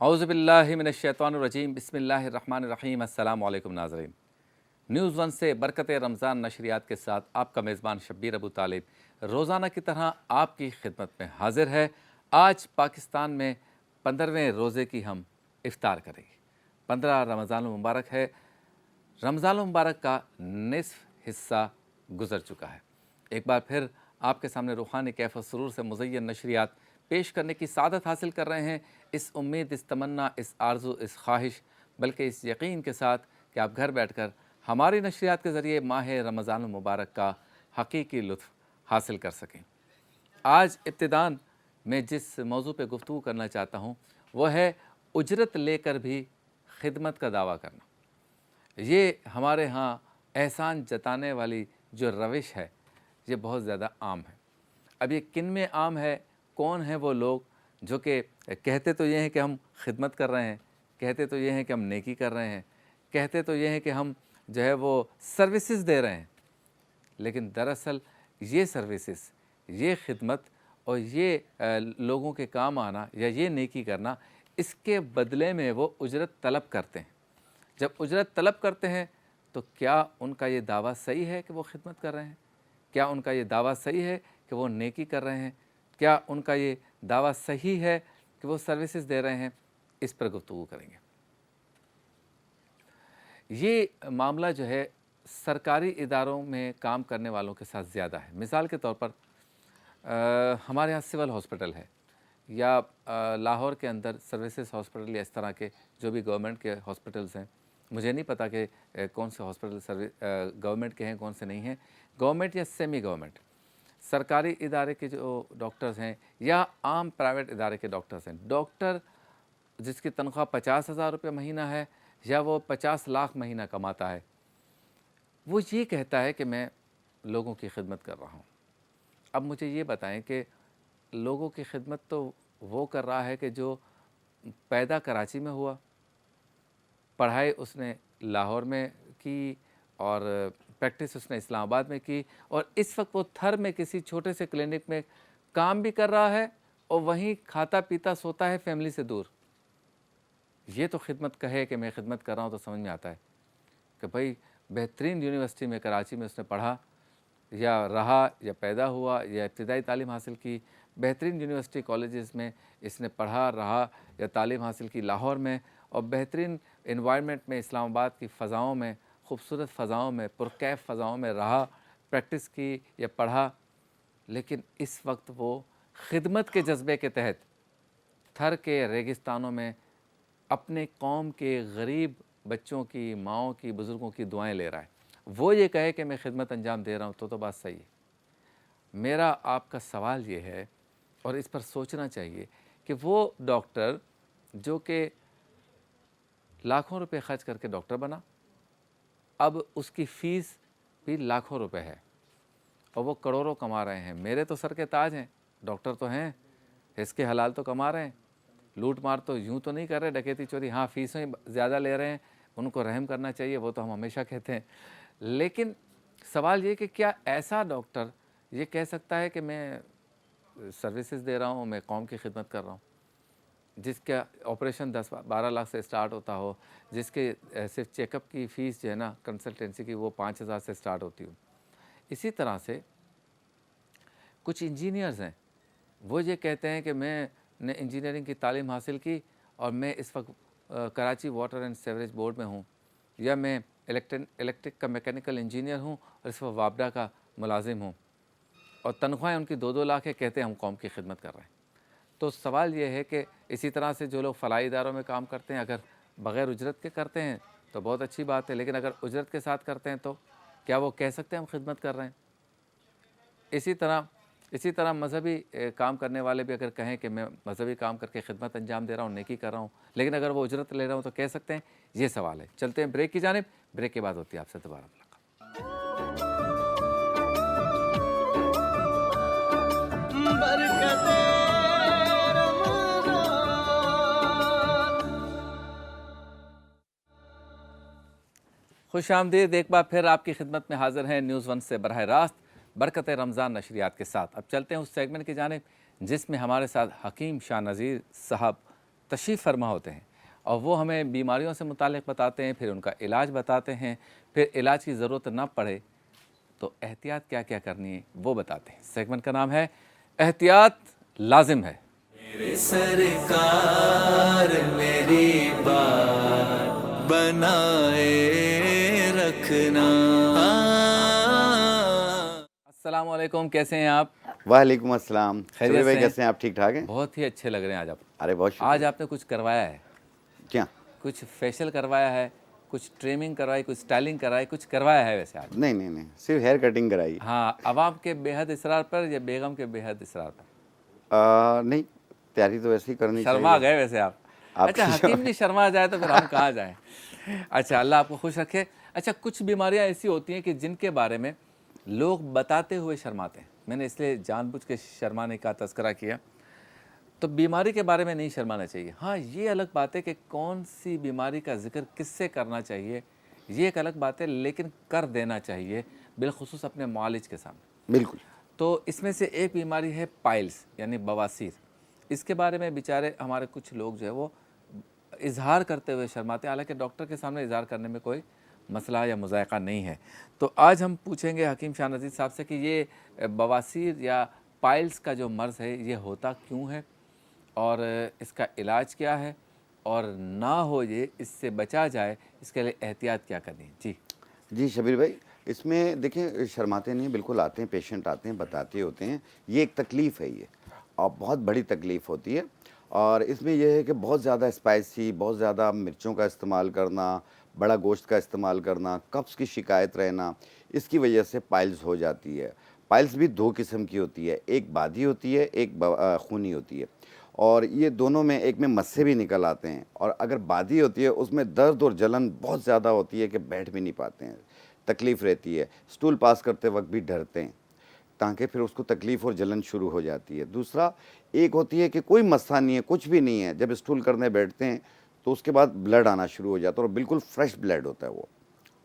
औज़ुबिल्लाहि मिनश्शैतानिर्रजीम बिस्मिल्लाहिर्रहमानिर्रहीम। अस्सलामु अलैकुम नाज़रीन। न्यूज़ वन से बरकत रमज़ान नशरियात के साथ आपका मेज़बान शब्बीर अबू तालिब रोज़ाना की तरह आपकी खिदमत में हाजिर है। आज पाकिस्तान में 15वें रोज़े की हम इफ्तार करेंगे। 15 रमज़ान मुबारक है। रमज़ान मुबारक का निसफ़ हिस्सा गुज़र चुका है। एक बार फिर आपके सामने रूहानी कैफ़ व सुरूर से मुज़य्यन नशरियात पेश करने की सादत हासिल कर रहे हैं। इस उम्मीद, इस तमन्ना, इस आरज़ू, इस ख्वाहिश, बल्कि इस यकीन के साथ कि आप घर बैठकर हमारी नशरियात के ज़रिए माह रमज़ान मुबारक का हकीकी लुत्फ़ हासिल कर सकें। आज इब्तिदान में जिस मौजू पे गुफ्तगू करना चाहता हूँ वह है उजरत लेकर भी खिदमत का दावा करना। ये हमारे यहाँ एहसान जताने वाली जो रविश है ये बहुत ज़्यादा आम है। अब ये किन में आम है? कौन हैं वो लोग जो कि कहते तो ये हैं कि हम खिदमत कर रहे हैं, कहते तो ये हैं कि हम नेकी कर रहे हैं, कहते तो ये हैं कि हम जो है वो सर्विसेज दे रहे हैं, लेकिन दरअसल ये सर्विसेज, ये खिदमत और ये लोगों के काम आना या ये नेकी करना, इसके बदले में वो उजरत तलब करते हैं। जब उजरत तलब करते हैं तो क्या उनका ये दावा सही है कि वो खिदमत कर रहे हैं? क्या उनका ये दावा सही है कि वो नेकी कर रहे हैं? क्या उनका ये दावा सही है कि वो सर्विसेज दे रहे हैं? इस पर गुफ्तगू करेंगे। ये मामला जो है सरकारी इदारों में काम करने वालों के साथ ज़्यादा है। मिसाल के तौर पर हमारे यहाँ सिविल हॉस्पिटल है या लाहौर के अंदर सर्विसेज हॉस्पिटल या इस तरह के जो भी गवर्नमेंट के हॉस्पिटल्स हैं, मुझे नहीं पता कि कौन से हॉस्पिटल गवर्नमेंट के हैं, कौन से नहीं हैं, गवर्नमेंट या सेमी गवर्नमेंट, सरकारी इदारे के जो डॉक्टर्स हैं या आम प्राइवेट इदारे के डॉक्टर्स हैं। डॉक्टर जिसकी तनख्वाह 50,000 रुपये महीना है या वो 50 लाख महीना कमाता है, वो ये कहता है कि मैं लोगों की खिदमत कर रहा हूँ। अब मुझे ये बताएं कि लोगों की खिदमत तो वो कर रहा है कि जो पैदा कराची में हुआ, पढ़ाई उसने लाहौर में की और प्रैक्टिस उसने इस्लामाबाद में की, और इस वक्त वो थर में किसी छोटे से क्लिनिक में काम भी कर रहा है और वहीं खाता पीता सोता है फैमिली से दूर। ये तो खिदमत कहे कि मैं खिदमत कर रहा हूँ तो समझ में आता है कि भाई बेहतरीन यूनिवर्सिटी में कराची में उसने पढ़ा या रहा या पैदा हुआ या इब्तिदाई तालीम हासिल की, बेहतरीन यूनिवर्सिटी कॉलेजेस में इसने पढ़ा रहा या तालीम हासिल की लाहौर में, और बेहतरीन इन्वायरमेंट में इस्लामाबाद की फ़ज़ाओं में, खूबसूरत फ़ज़ाओं में, पुरकैफ फ़ज़ाओं में रहा, प्रैक्टिस की या पढ़ा। लेकिन इस वक्त वो खिदमत के जज्बे के तहत थर के रेगिस्तानों में अपने कौम के गरीब बच्चों की, माँओं की, बुज़ुर्गों की दुआएं ले रहा है। वो ये कहे कि मैं खिदमत अंजाम दे रहा हूँ तो बात सही है। मेरा आपका सवाल ये है और इस पर सोचना चाहिए कि वो डॉक्टर जो कि लाखों रुपए खर्च करके डॉक्टर बना, अब उसकी फ़ीस भी लाखों रुपए है और वो करोड़ों कमा रहे हैं। मेरे तो सर के ताज हैं, डॉक्टर तो हैं, इसके हलाल तो कमा रहे हैं, लूट मार तो यूँ तो नहीं कर रहे, डकैती चोरी, हाँ फ़ीसें ज़्यादा ले रहे हैं, उनको रहम करना चाहिए, वो तो हम हमेशा कहते हैं। लेकिन सवाल ये कि क्या ऐसा डॉक्टर ये कह सकता है कि मैं सर्विसेज दे रहा हूँ, मैं कौम की खिदमत कर रहा हूँ, जिसका ऑपरेशन 10-12 लाख से स्टार्ट होता हो, जिसके सिर्फ चेकअप की फ़ीस जो है ना कंसल्टेंसी की वो 5,000 से स्टार्ट होती हो। इसी तरह से कुछ इंजीनियर्स हैं, वो ये कहते हैं कि मैंने इंजीनियरिंग की तालीम हासिल की और मैं इस वक्त Karachi water and sewerage board में हूँ, या मैं इलेक्ट्रिक का मैकेनिकल इंजीनियर हूँ और इस वक्त वापडा का मुलाजिम हूँ, और तनख्वाहें उनकी 2-2 लाख है, कहते हैं हम कौम की खिदमत कर रहे हैं। तो सवाल ये है कि इसी तरह से जो लोग फलाई इदारों में काम करते हैं, अगर बग़ैर उजरत के करते हैं तो बहुत अच्छी बात है, लेकिन अगर उजरत के साथ करते हैं तो क्या वो कह सकते हैं हम खिदमत कर रहे हैं? इसी तरह मज़हबी काम करने वाले भी अगर कहें कि मैं मज़हबी काम करके खिदमत अंजाम दे रहा हूँ, नेकी कर रहा हूँ, लेकिन अगर वो उजरत ले रहा हूँ तो कह सकते हैं? ये सवाल है। चलते हैं ब्रेक की जानिब, ब्रेक के बाद होती है आपसे दोबारा मुलाकात। खुशामदीद, एक बार फिर आपकी खिदमत में हाज़िर हैं न्यूज़ वन से बरह रास्त बरकत रमज़ान नशरियात के साथ। अब चलते हैं उस सेगमेंट की जानिब जिसमें हमारे साथ हकीम शाह नज़ीर साहब तशरीफ़ फरमा होते हैं और वो हमें बीमारियों से मुतालिक बताते हैं, फिर उनका इलाज बताते हैं, फिर इलाज की ज़रूरत ना पड़े तो एहतियात क्या क्या करनी है वो बताते हैं। सेगमेंट का नाम है एहतियात लाजिम है। मेरे सरकार मेरी बात बनाए रखना। अस्सलाम वालेकुम, कैसे हैं आप? वालेकुम अस्सलाम। खैरियत शबीर भाई से हैं? कैसे हैं आप? ठीक ठाक हैं? बहुत ही अच्छे लग रहे हैं आज आप। अरे बहुत आज शुक्रिया। आपने कुछ करवाया है, क्या? कुछ फेशियल करवाया है, कुछ ट्रिमिंग करवाई, कुछ स्टाइलिंग करवाई, कुछ करवाया है वैसे आज? नहीं नहीं नहीं, सिर्फ हेयर कटिंग कराई। हाँ, अवाम के बेहद इसरार पर या बेगम के बेहद इसरार पर? नहीं, तैयारी तो वैसे ही करनी शर्मा चाहिए। गए वैसे आप। अच्छा, आपकी हकीम नहीं शर्मा जाए तो फिर हम कहाँ जाएं? अच्छा, अल्लाह आपको खुश रखे। अच्छा, कुछ बीमारियां ऐसी होती हैं कि जिनके बारे में लोग बताते हुए शर्माते हैं। मैंने इसलिए जानबूझ के शर्माने का तज़किरा किया। तो बीमारी के बारे में नहीं शर्माना चाहिए। हाँ, ये अलग बात है कि कौन सी बीमारी का ज़िक्र किससे करना चाहिए, ये एक अलग बात है, लेकिन कर देना चाहिए, बिलख़ुसूस अपने मुआलिज के सामने। बिल्कुल। तो इसमें से एक बीमारी है पाइल्स यानी बवासीर। इसके बारे में बेचारे हमारे कुछ लोग जो है वो इज़हार करते हुए शर्माते हैं, हालांकि डॉक्टर के सामने इज़हार करने में कोई मसला या मुज़ायक़ा नहीं है। तो आज हम पूछेंगे हकीम शाह नज़ीर साहब से कि ये बवासीर या पाइल्स का जो मर्ज़ है ये होता क्यों है और इसका इलाज क्या है, और ना हो ये, इससे बचा जाए, इसके लिए एहतियात क्या करनी है? जी जी शबीर भाई, इसमें देखिए शर्माते नहीं, बिल्कुल आते हैं, पेशेंट आते हैं, बताते होते हैं। ये एक तकलीफ़ है ये, और बहुत बड़ी तकलीफ़ होती है। और इसमें यह है कि बहुत ज़्यादा स्पाइसी, बहुत ज़्यादा मिर्चों का इस्तेमाल करना, बड़ा गोश्त का इस्तेमाल करना, कब्ज़ की शिकायत रहना, इसकी वजह से पाइल्स हो जाती है। पाइल्स भी 2 किस्म की होती है, एक बादी होती है, एक खूनी होती है। और ये दोनों में, एक में मस्से भी निकल आते हैं, और अगर बादी होती है उसमें दर्द और जलन बहुत ज़्यादा होती है कि बैठ भी नहीं पाते हैं, तकलीफ़ रहती है, स्टूल पास करते वक्त भी डरते हैं, ताकि फिर उसको तकलीफ़ और जलन शुरू हो जाती है। दूसरा, एक होती है कि कोई मस्सा नहीं है, कुछ भी नहीं है, जब स्टूल करने बैठते हैं तो उसके बाद ब्लड आना शुरू हो जाता है, और बिल्कुल फ्रेश ब्लड होता है वो,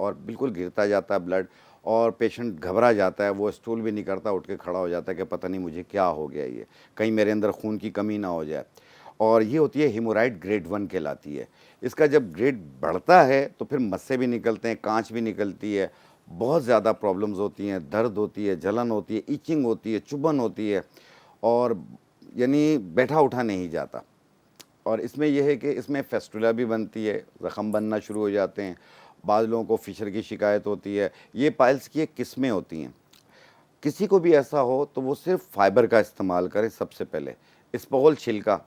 और बिल्कुल गिरता जाता है ब्लड, और पेशेंट घबरा जाता है, वो स्टूल भी नहीं करता, उठ के खड़ा हो जाता है कि पता नहीं मुझे क्या हो गया, ये कहीं मेरे अंदर खून की कमी ना हो जाए। और ये होती है हेमोराइड ग्रेड 1 कहलाती है। इसका जब ग्रेड बढ़ता है तो फिर मस्से भी निकलते हैं, कांच भी निकलती है, बहुत ज़्यादा प्रॉब्लम्स होती हैं, दर्द होती है, जलन होती है, इचिंग होती है, चुभन होती है, और यानी बैठा उठा नहीं जाता। और इसमें यह है कि इसमें फेस्टुला भी बनती है, ज़ख़म बनना शुरू हो जाते हैं, बाद लोगों को फिशर की शिकायत होती है। ये पाइल्स की एक किस्में होती हैं। किसी को भी ऐसा हो तो वो सिर्फ फाइबर का इस्तेमाल करें सबसे पहले। इसबगोल छिलका,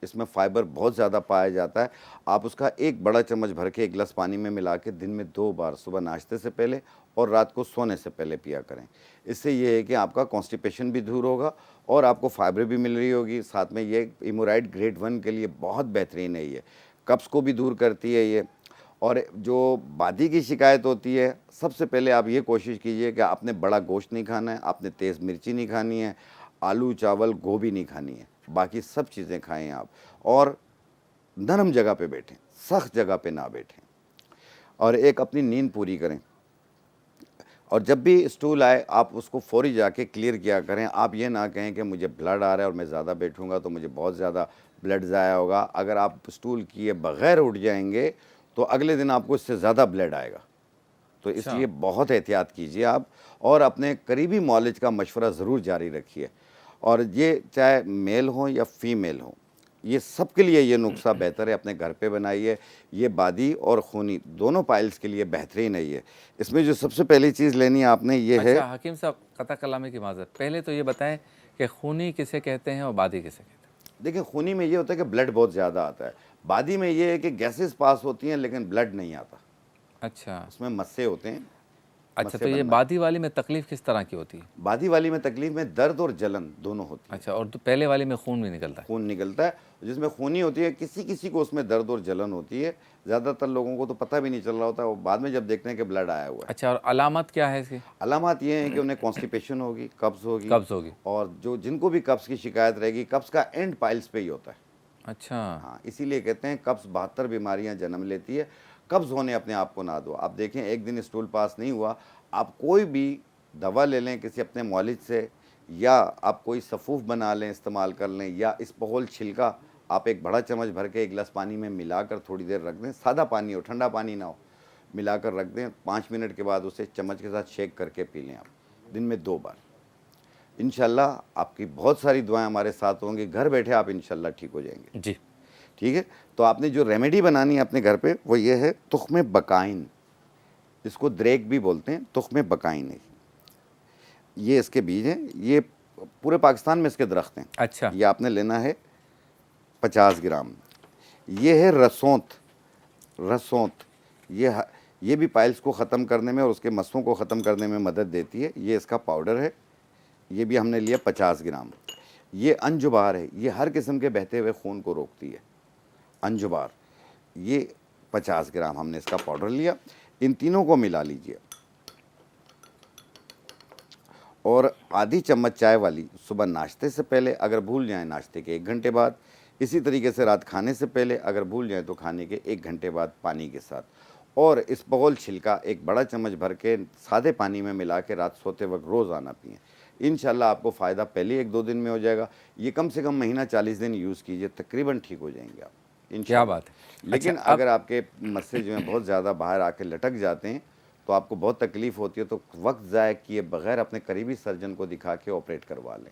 इसमें फ़ाइबर बहुत ज़्यादा पाया जाता है। आप उसका एक बड़ा चम्मच भर के एक गिलास पानी में मिला के दिन में 2 बार, सुबह नाश्ते से पहले और रात को सोने से पहले पिया करें। इससे ये है कि आपका कॉन्स्टिपेशन भी दूर होगा और आपको फाइबर भी मिल रही होगी। साथ में ये हेमोराइड ग्रेड 1 के लिए बहुत बेहतरीन है ये, कब्ज़ को भी दूर करती है ये। और जो बादी की शिकायत होती है, सबसे पहले आप ये कोशिश कीजिए कि आपने बड़ा गोश्त नहीं खाना है, आपने तेज़ मिर्ची नहीं खानी है, आलू, चावल, गोभी नहीं खानी है, बाकी सब चीज़ें खाएँ आप। और नरम जगह पे बैठें, सख्त जगह पे ना बैठें, और एक अपनी नींद पूरी करें। और जब भी स्टूल आए आप उसको फ़ौरी जाके क्लियर किया करें। आप ये ना कहें कि मुझे ब्लड आ रहा है और मैं ज़्यादा बैठूँगा तो मुझे बहुत ज़्यादा ब्लड ज़ाया होगा। अगर आप स्टूल किए बग़ैर उठ जाएँगे तो अगले दिन आपको इससे ज़्यादा ब्लड आएगा। तो अच्छा। इसलिए बहुत एहतियात कीजिए आप, और अपने करीबी मौलिज का मशवरा ज़रूर जारी रखिए। और ये चाहे मेल हो या फीमेल हो, ये सब के लिए ये नुस्खा बेहतर है, अपने घर पे बनाइए। ये बादी और खूनी दोनों पाइल्स के लिए बेहतरीन है ये। इसमें जो सबसे पहली चीज़ लेनी है आपने ये है। अच्छा हकीम साहब, कता कलामी की माज़रत, पहले तो ये बताएं कि खूनी किसे कहते हैं और बादी किसे कहते हैं? देखिए, खूनी में ये होता है कि ब्लड बहुत ज़्यादा आता है। बादी में ये है कि गैसेस पास होती हैं लेकिन ब्लड नहीं आता। अच्छा। उसमें मस्से होते हैं, अच्छा, मस्से तो ये बनना। बादी वाली में तकलीफ़ किस तरह की होती है? बादी वाली में तकलीफ में दर्द और जलन दोनों होती है। अच्छा, और तो पहले वाली में खून भी निकलता है? खून निकलता है, जिसमें खूनी होती है, किसी किसी को उसमें दर्द और जलन होती है। ज़्यादातर लोगों को तो पता भी नहीं चल रहा होता, वो बाद में जब देखते हैं कि ब्लड आया हुआ है। अच्छा, और अलामत क्या है इसकी? अलामत ये हैं कि उन्हें कॉन्स्टिपेशन होगी, कब्ज़ होगी, कब्ज़ होगी। और जो जिनको भी कब्ज़ की शिकायत रहेगी, कब्ज़ का एंड पाइल्स पे ही होता है। अच्छा। हाँ, इसीलिए कहते हैं कब्ज़ 72 बीमारियां जन्म लेती है। कब्ज़ होने अपने आप को ना दो। आप देखें, एक दिन स्टूल पास नहीं हुआ, आप कोई भी दवा ले लें किसी अपने मौलिज से, या आप कोई सफ़ूफ बना लें, इस्तेमाल कर लें, या इसबगोल छिलका आप एक बड़ा चम्मच भर के एक गिलास पानी में मिलाकर थोड़ी देर रख दें, सादा पानी हो, ठंडा पानी ना हो, मिलाकर रख दें। 5 मिनट के बाद उसे चम्मच के साथ शेक करके पी लें आप, दिन में 2 बार। इंशाल्लाह आपकी बहुत सारी दुआएं हमारे साथ होंगी, घर बैठे आप इंशाल्लाह ठीक हो जाएंगे। जी। ठीक है, तो आपने जो रेमेडी बनानी है अपने घर पे वो ये है तुख्म बकाइन, इसको द्रेक भी बोलते हैं, तुख्म बकाइन है, ये इसके बीज हैं, ये पूरे पाकिस्तान में इसके दरख्त हैं। अच्छा। ये आपने लेना है 50 ग्राम। ये है रसौंत, रसौंत ये भी पाइल्स को ख़त्म करने में और उसके मस्सों को ख़त्म करने में मदद देती है। ये इसका पाउडर है, ये भी हमने लिया 50 ग्राम। ये अंजुबार है, ये हर किस्म के बहते हुए खून को रोकती है, अंजुबार, ये 50 ग्राम हमने इसका पाउडर लिया। इन तीनों को मिला लीजिए और आधी चम्मच चाय वाली सुबह नाश्ते से पहले, अगर भूल जाएं नाश्ते के 1 घंटे बाद। इसी तरीके से रात खाने से पहले, अगर भूल जाएं तो खाने के 1 घंटे बाद पानी के साथ। और इसबगोल छिलका एक बड़ा चम्मच भर के सादे पानी में मिला के रात सोते वक्त रोज़ाना पिएँ। इंशाल्लाह आपको फ़ायदा पहले 1-2 दिन में हो जाएगा। ये कम से कम महीना 40 दिन यूज़ कीजिए, तकरीबन ठीक हो जाएंगे आप इंशाल्लाह। क्या बात है। लेकिन अच्छा, अगर आपके मस्से जो हैं बहुत ज़्यादा बाहर आके लटक जाते हैं तो आपको बहुत तकलीफ़ होती है, तो वक्त ज़ाया किए बगैर अपने करीबी सर्जन को दिखा के ऑपरेट करवा लें।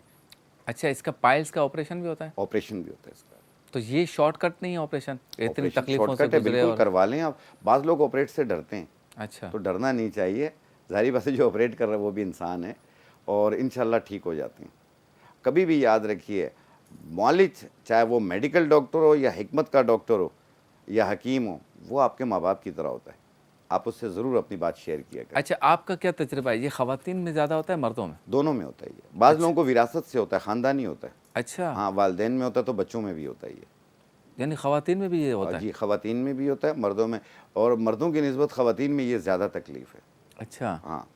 अच्छा, इसका पाइल्स का ऑपरेशन भी होता है? ऑपरेशन भी होता है इसका। तो ये शॉर्टकट नहीं है ऑपरेशन? इतनी ऑपरेशन तकलीफों से शॉर्टकट है, गुजरे बिल्कुल और करवा लें आप। बाज़ लोग ऑपरेट से डरते हैं, अच्छा, तो डरना नहीं चाहिए। ज़ाहिर बात है जो ऑपरेट कर रहा है वो भी इंसान है और इंशाल्लाह ठीक हो जाते हैं। कभी भी याद रखिए, मौलिज चाहे वो मेडिकल डॉक्टर हो या हिकमत का डॉक्टर हो या हकीम हो, वो आपके माँ बाप की तरह होता है। आप उससे ज़रूर अपनी बात शेयर किया करें। अच्छा, आपका क्या तजुर्बा है? ये ख़वातीन में ज़्यादा होता है मर्दों में? दोनों में होता है ये। बाज़ लोगों को विरासत से होता है, ख़ानदानी होता है। अच्छा, हाँ, वालिदैन में होता है तो बच्चों में भी होता है ये। यानी ख़वातीन में भी ये होता है? जी, ख़वातीन में भी होता है, मर्दों में, और मर्दों की निस्बत ख़वातीन में ये ज़्यादा तकलीफ़ है। अच्छा। हाँ।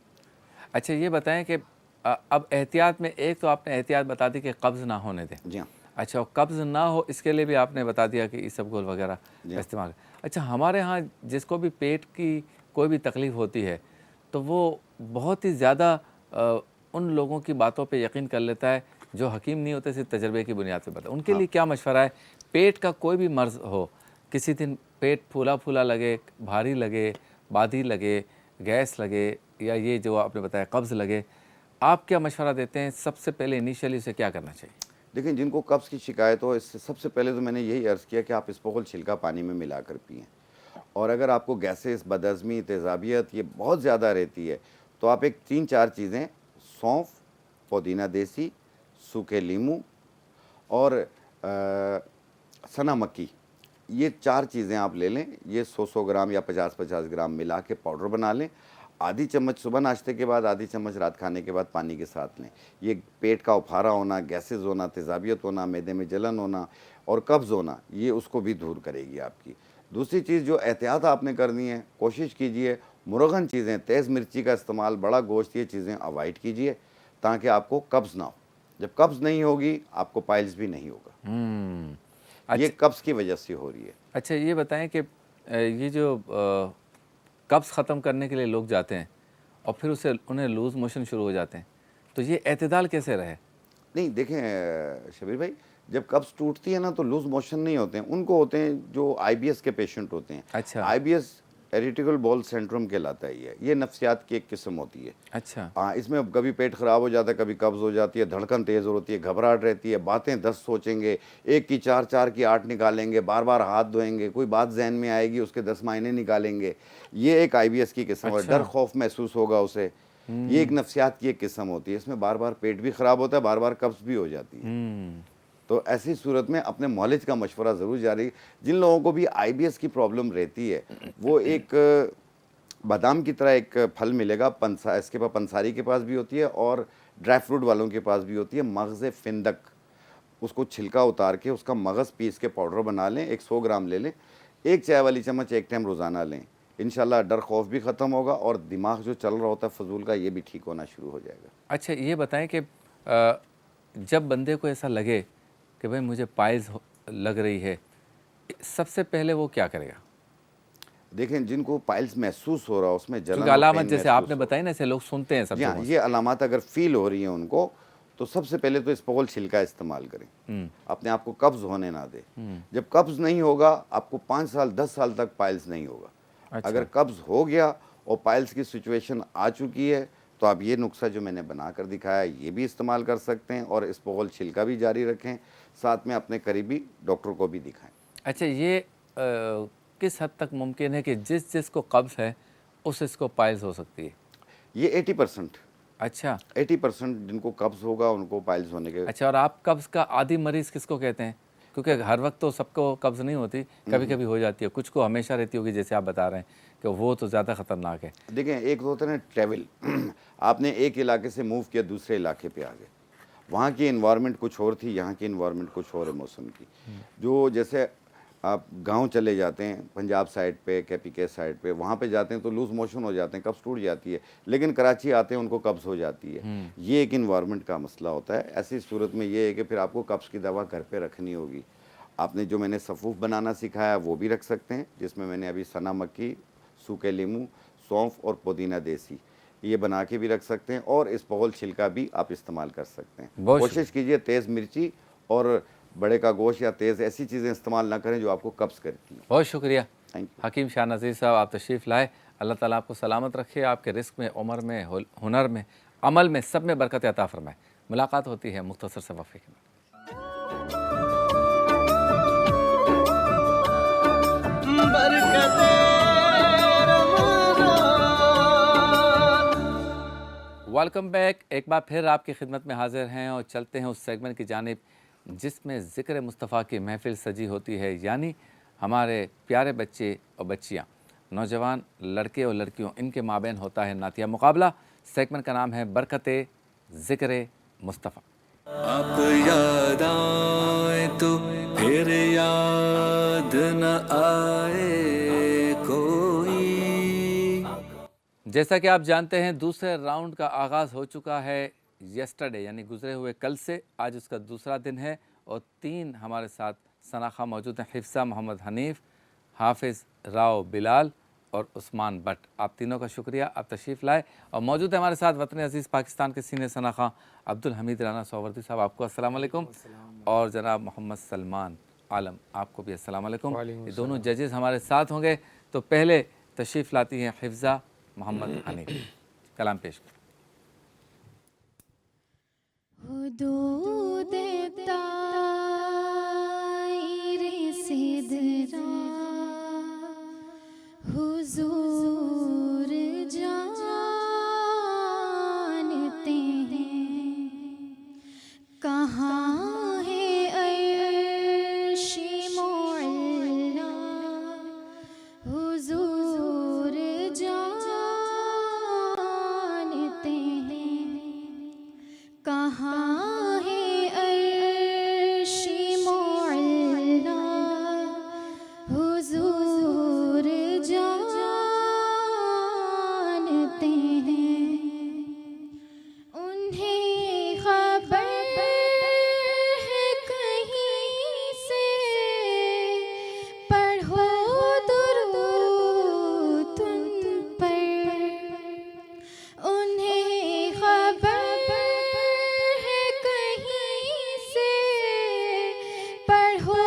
अच्छा, ये बताएं कि अब एहतियात में एक तो आपने एहतियात बता दी कि कब्ज़ ना होने दें। जी हाँ। अच्छा, और कब्ज़ ना हो इसके लिए भी आपने बता दिया कि इसबगोल वगैरह का इस्तेमाल। अच्छा, हमारे यहाँ जिसको भी पेट की कोई भी तकलीफ़ होती है तो वो बहुत ही ज़्यादा उन लोगों की बातों पे यकीन कर लेता है जो हकीम नहीं होते, सिर्फ तजर्बे की बुनियाद पे बता। उनके लिए क्या मशवरा है? पेट का कोई भी मर्ज़ हो, किसी दिन पेट फूला फूला लगे, भारी लगे, बादी लगे, गैस लगे, या ये जो आपने बताया कब्ज़ लगे, आप क्या मशवरा देते हैं? सबसे पहले इनिशियली उसे क्या करना चाहिए? देखिए, जिनको कब्ज़ की शिकायत हो, इससे सबसे पहले तो मैंने यही अर्ज़ किया कि आप इसबगोल छिलका पानी में मिलाकर पिएँ। और अगर आपको गैसेस, बदहज़मी, तेज़ाबियत ये बहुत ज़्यादा रहती है तो आप एक 3-4 चीज़ें, सौंफ, पुदीना देसी, सूखे नींबू और सना मक्की, ये 4 चीज़ें आप ले लें। ये 100-100 ग्राम या 50-50 ग्राम मिला के पाउडर बना लें। आधी चम्मच सुबह नाश्ते के बाद, आधी चम्मच रात खाने के बाद पानी के साथ लें। ये पेट का उफारा होना, गैसेस होना, तेज़ाबियत होना, मैदे में जलन होना और कब्ज़ होना, ये उसको भी दूर करेगी आपकी। दूसरी चीज़ जो एहतियात आपने करनी है, कोशिश कीजिए मुरगन चीज़ें, तेज़ मिर्ची का इस्तेमाल, बड़ा गोश्त, ये चीज़ें अवॉइड कीजिए ताकि आपको कब्ज़ ना हो। जब कब्ज़ नहीं होगी आपको पाइल्स भी नहीं होगा। ये कब्ज़ की वजह से हो रही है। अच्छा, ये बताएं कि ये जो कब्ज़ ख़त्म करने के लिए लोग जाते हैं और फिर उन्हें लूज़ मोशन शुरू हो जाते हैं, तो ये एतदाल कैसे रहे? नहीं, देखें शबीर भाई, जब कब्ज़ टूटती है ना तो लूज़ मोशन नहीं होते हैं, उनको होते हैं जो आईबीएस के पेशेंट होते हैं। अच्छा। आईबीएस इरिटेबल बाउल सिंड्रोम कहलाता है ये नफ्सियात की एक किस्म होती है। अच्छा। हाँ, इसमें कभी पेट ख़राब हो जाता है, कभी कब्ज़ हो जाती है, धड़कन तेज़ होती है, घबराहट रहती है, बातें 10 सोचेंगे, एक की 4, 4 की 8 निकालेंगे, बार बार हाथ धोएंगे, कोई बात जहन में आएगी उसके 10 मायने निकालेंगे। ये एक आईबीएस की किस्म है। डर खौफ महसूस होगा उसे, ये एक नफ्सियात की एक किस्म होती है। इसमें बार बार पेट भी ख़राब होता है, बार बार कब्ज़ भी हो जाती है। तो ऐसी सूरत में अपने मौलिज का मशवरा ज़रूर जारी। जिन लोगों को भी आईबीएस की प्रॉब्लम रहती है, वो एक बादाम की तरह एक फल मिलेगा, इसके पास पंसारी के पास भी होती है और ड्राई फ्रूट वालों के पास भी होती है, मगज़ फिंदक। उसको छिलका उतार के उसका मगज़ पीस के पाउडर बना लें, एक 100 ग्राम ले लें, 1 चाय वाली चम्मच एक टाइम रोज़ाना लें। इंशाल्लाह डर खौफ भी ख़त्म होगा और दिमाग जो चल रहा होता है फजूल का, ये भी ठीक होना शुरू हो जाएगा। अच्छा, ये बताएं कि जब बंदे को ऐसा लगे कि भाई मुझे पाइल्स लग रही है, सबसे पहले वो क्या करेगा? देखें, जिनको पाइल्स महसूस हो रहा है उसमें जलन क्योंकि और अलामत पेन जैसे महसूस आपने हो रहा है। बताई ना, ऐसे लोग सुनते हैं सब जी हाँ, लोगों से। ये अलामत अगर फील हो रही हैं उनको, तो सबसे पहले तो इस्पोगोल छिलका इस्तेमाल करें, अपने आप को कब्ज होने ना दे। जब कब्ज नहीं होगा आपको 5 साल 10 साल तक पाइल्स नहीं होगा। अच्छा। अगर कब्ज हो गया और पाइल्स की सिचुएशन आ चुकी है तो आप ये नुस्खा जो मैंने बना कर दिखाया ये भी इस्तेमाल कर सकते हैं और इस्पोगोल छिलका भी जारी रखें, साथ में अपने करीबी डॉक्टर को भी दिखाएं। अच्छा, ये किस हद तक मुमकिन है कि जिसको कब्ज़ है उसको पाइल्स हो सकती है? ये 80% अच्छा। 80% जिनको कब्ज होगा उनको पाइल्स होने के। अच्छा, और आप कब्ज़ का आदी मरीज़ किसको कहते हैं? क्योंकि हर वक्त तो सबको कब्ज़ नहीं होती, कभी कभी हो जाती है, कुछ को हमेशा रहती होगी, जैसे आप बता रहे हैं कि वो तो ज़्यादा ख़तरनाक है। देखें, एक तो होता है ना ट्रैवल आपने एक इलाके से मूव किया दूसरे इलाके पे आ गए, वहाँ की इन्वायरमेंट कुछ और थी, यहाँ की इन्वायरमेंट कुछ और है मौसम की। जो जैसे आप गांव चले जाते हैं पंजाब साइड पे, केपी के साइड पे, वहाँ पे जाते हैं तो लूज मोशन हो जाते हैं, कब्ज़ टूट जाती है, लेकिन कराची आते हैं उनको कब्ज़ हो जाती है। ये एक इन्वायरमेंट का मसला होता है। ऐसी सूरत में ये है कि फिर आपको कब्ज़ की दवा घर पे रखनी होगी। आपने जो मैंने सफ़ूफ बनाना सिखाया वो भी रख सकते हैं, जिसमें मैंने अभी सना मक्की, सूखे लीमू, सौंफ और पुदीना देसी ये बना के भी रख सकते हैं, और इस्पोगोल छिलका भी आप इस्तेमाल कर सकते हैं। बहुत कोशिश कीजिए तेज़ मिर्ची और बड़े का गोश्त या तेज़ ऐसी चीज़ें इस्तेमाल ना करें जो आपको कब्ज़ करती हैं। बहुत शुक्रिया थैंक यू। हकीम शाह नज़ीर साहब, आप तशरीफ़ लाए। अल्लाह ताला आपको सलामत रखे, आपके रिस्क में, उम्र में, हुनर में, अमल में, सब में बरकत अता फरमाए। मुलाकात होती है मुख्तसर से वक़्फ़े के बाद। Welcome back. एक बार फिर आपकी खिदमत में हाजिर हैं और चलते हैं उस सेगमेंट की जानिब जिसमें ज़िक्र मुस्तफ़ा की महफ़िल सजी होती है, यानी हमारे प्यारे बच्चे और बच्चियाँ, नौजवान लड़के और लड़कियों, इनके माबैन होता है नातिया मुकाबला। सेगमेंट का नाम है बरकते ज़िक्र मुस्तफ़ा। आप याद आए तो फिर याद न आए कोई। जैसा कि आप जानते हैं, दूसरे राउंड का आगाज़ हो चुका है यस्टरडे, यानी गुज़रे हुए कल से। आज उसका दूसरा दिन है और 3 हमारे साथ सनाखा मौजूद हैं, हिफ्सा मोहम्मद हनीफ़, हाफिज़ राव बिलाल और उस्मान बट। आप तीनों का शुक्रिया, आप तशरीफ़ लाए। और मौजूद है हमारे साथ वतन अज़ीज़ पाकिस्तान के सीनियर सनाखा अब्दुल हमीद राना सोवर्दी साहब, आपको अस्सलाम वालेकुम। और जनाब मोहम्मद सलमान आलम, आपको भी अस्सलाम वालेकुम। ये दोनों जजेस हमारे साथ होंगे। तो पहले तशरीफ़ लाती हैं हिफ्सा मोहम्मद हनीफ, कलाम पेश करें। हुदूद ताईरे सिदरा हुजूर जानते हैं, कहाँ है अर्श-ए मुअल्ला हुजूर जानते हैं, कहाँ है अर्श-ए मुअल्ला हुजूर जानते हैं। उन्हें खबर है कहीं से, पढ़ो दुरूद उन पर। उन्हें खबर है कहीं से, पढ़ो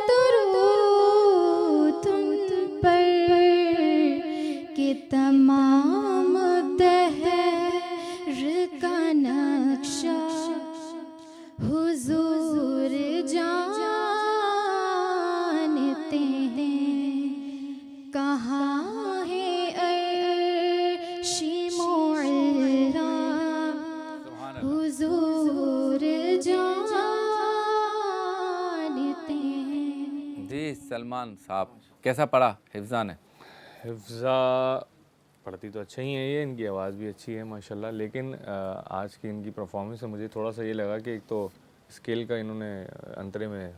दुरूद उन पर, कि तमाम दहर का नक्शा हुजूर जानते हैं, कहाँ है अर्श-ए मुअल्ला हुजूर जानते हैं। जी सलमान साहब, कैसा पढ़ा हिफ्जा ने? हिफ्ज़ा पढ़ती तो अच्छा ही है ये, इनकी आवाज़ भी अच्छी है माशाल्लाह, लेकिन आज की इनकी परफॉर्मेंस से मुझे थोड़ा सा ये लगा कि एक तो स्केल का इन्होंने अंतरे में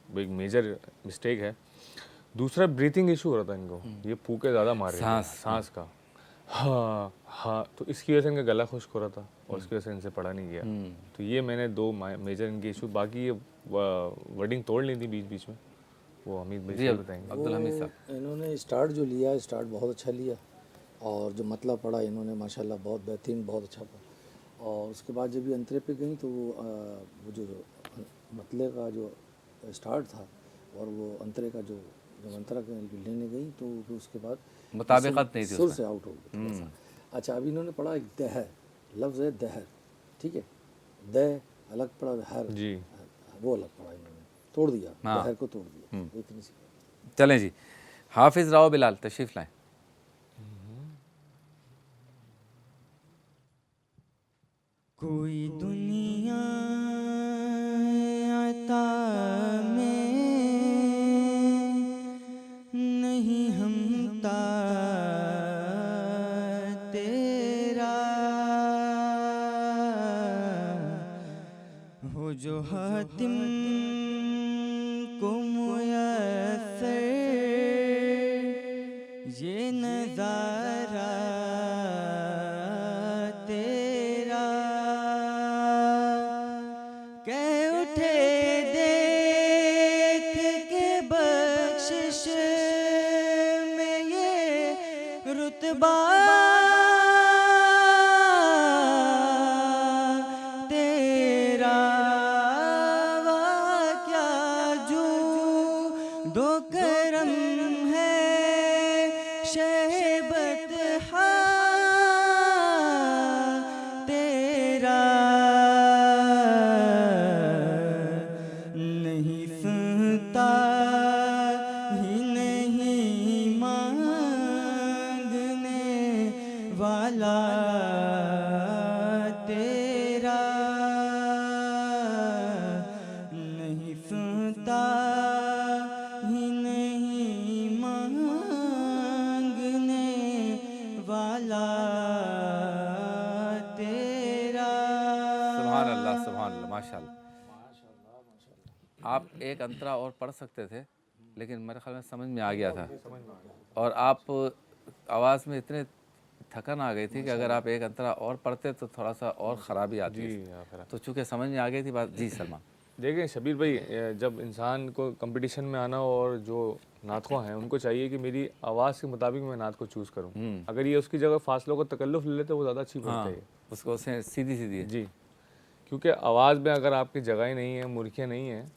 एक मेजर मिस्टेक है, दूसरा ब्रीथिंग इशू हो रहा था इनको, ये फूके ज़्यादा मार रहे थे सांस का। हाँ हाँ, तो इसकी वजह से इनका गला खुश्क हो रहा था और इसकी वजह से इनसे पढ़ा नहीं गया। तो ये मैंने 2 मेजर इनके इशू, बाकी ये वर्डिंग तोड़ ली थी बीच बीच में, वो हमीद भाई से बताएंगे। अब्दुल हमीद साहब, इन्होंने स्टार्ट जो लिया, स्टार्ट बहुत अच्छा लिया और जो मतलब पढ़ा इन्होंने माशाल्लाह बहुत बेहतरीन, बहुत अच्छा पढ़ा। और उसके बाद जब ये अंतरे पे गई तो वो जो मतले का जो स्टार्ट था और वो अंतरे का जो जब अंतरा के लेने गई तो फिर उसके बाद मुताबिकत नहीं थी सुर उसमें। से आउट हो गया थोड़ा सा। अच्छा, अभी इन्होंने पढ़ा एक दहर, लफ्ज़ है दहर, ठीक है, द अलग पढ़ा, हर जी। वो अलग पढ़ा इन्होंने, तोड़ दिया, हाँ। दहर को तोड़ दिया, वो इतनी सी। चलें जी, हाफिज़ राव बिलाल तशरीफ़ लाएं। कोई दुनिया आता में नहीं हमता तेरा हो जो हातिम को मुयस्सर ये नज़ारा तेरा कह उठे देख के बख्शिश में ये रुतबा तेरा वाह क्या जू दो करम है शहबत तेरा नहीं सुनता ही नहीं मांगने वाला तेरा नहीं सुनता ही नहीं मांगने वाला तेरा। सुभान अल्लाह, सुभान अल्लाह, माशाल्लाह। आप एक अंतरा और पढ़ सकते थे, लेकिन मेरे ख्याल में समझ में आ गया था, और आप आवाज़ में इतने थकन आ गई थी कि अगर आप एक अंतरा और पढ़ते तो थोड़ा सा और ख़राबी आती। जी, या फिर तो चूँकि समझ में आ गई थी बात। जी सलमान। देखिए शबीर भाई, जब इंसान को कंपटीशन में आना हो और जो नातख़्वाह हैं उनको चाहिए कि मेरी आवाज़ के मुताबिक मैं नात को चूज़ करूं। अगर ये उसकी जगह फासलों को तकल्लुफ़ ले लेते वो ज़्यादा अच्छी पड़ता है। उसको उसने सीधी सीधी जी, क्योंकि आवाज़ में अगर आपकी जगह ही नहीं है, मुर्खियाँ नहीं हैं,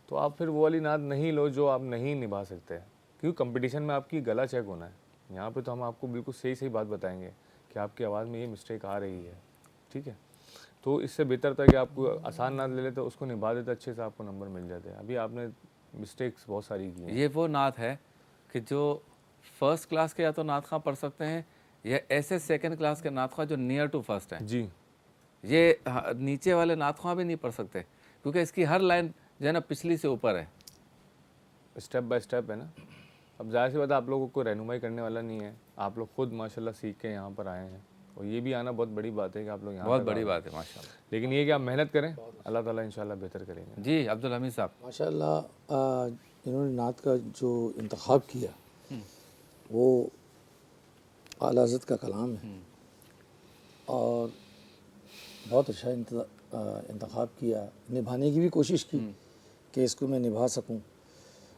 तो आप फिर वो वाली नात नहीं लो जो आप नहीं निभा सकते। क्योंकि कंपटीशन में आपकी गला चेक होना है। यहाँ पे तो हम आपको बिल्कुल सही सही बात बताएंगे कि आपकी आवाज़ में ये मिस्टेक आ रही है, ठीक है। तो इससे बेहतर था कि आपको आसान नात ले लेते, उसको निभा देते, अच्छे से आपको नंबर मिल जाते। अभी आपने मिस्टेक्स बहुत सारी की हैं। ये वो नात है कि जो फर्स्ट क्लास के या तो नात खां पढ़ सकते हैं, या ऐसे सेकंड क्लास के नात खां जो नियर टू फर्स्ट हैं। जी, ये नीचे वाले नात खां भी नहीं पढ़ सकते, क्योंकि इसकी हर लाइन जो है ना पिछली से ऊपर है। स्टेप बाय स्टेप है ना। अब ज़ाहिर सी बात है, आप लोगों को रहनुमाई करने वाला नहीं है, आप लोग खुद माशाल्लाह सीख के यहाँ पर आए हैं, और ये भी आना बहुत बड़ी बात है कि आप लोग यहाँ बहुत तक बड़ी आए। बात है माशाल्लाह। लेकिन ये कि आप मेहनत करें, अल्लाह ताला इंशाल्लाह बेहतर करेंगे। जी अब्दुल हमीद साहब। माशाल्लाह इन्होंने नात का जो इंतखाब किया वो आला हज़रत का कलाम है, और बहुत अच्छा इंतखाब किया, निभाने की भी कोशिश की कि इसको मैं निभा सकूं।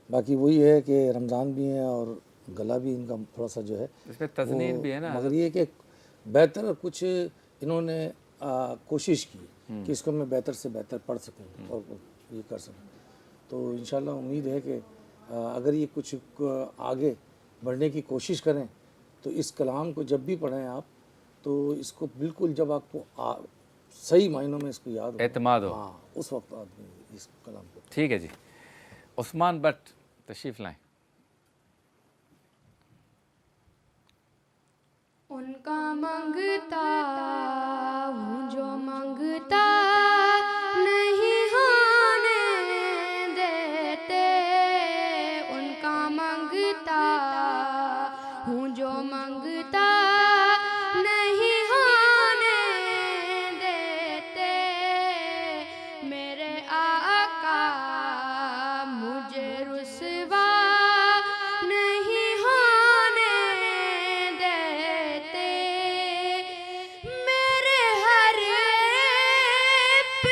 बाकी वही है कि रमज़ान भी है और गला भी इनका थोड़ा सा जो है इसमें तज़नीन वो- भी है ना। मगर ये कि बेहतर कुछ इन्होंने कोशिश की कि इसको मैं बेहतर से बेहतर पढ़ सकूं और ये कर सकूं। तो इंशाल्लाह उम्मीद है कि अगर ये कुछ आगे बढ़ने की कोशिश करें तो इस कलाम को जब भी पढ़ें आप, तो इसको बिल्कुल जब आपको सही मायनों में इसको याद हो, एतमाद हो। हाँ, उस वक्त आदमी इस कलाम को। ठीक है जी, उस्मान भट्ट तशरीफ़ लाएं। उनका मंगता हूँ जो मंगता नहीं होने देते, उनका मंगता हूँ जो मंगता नहीं होने देते, मेरे आका मुझे रुसवा नहीं होने देते, मेरे हर ऐप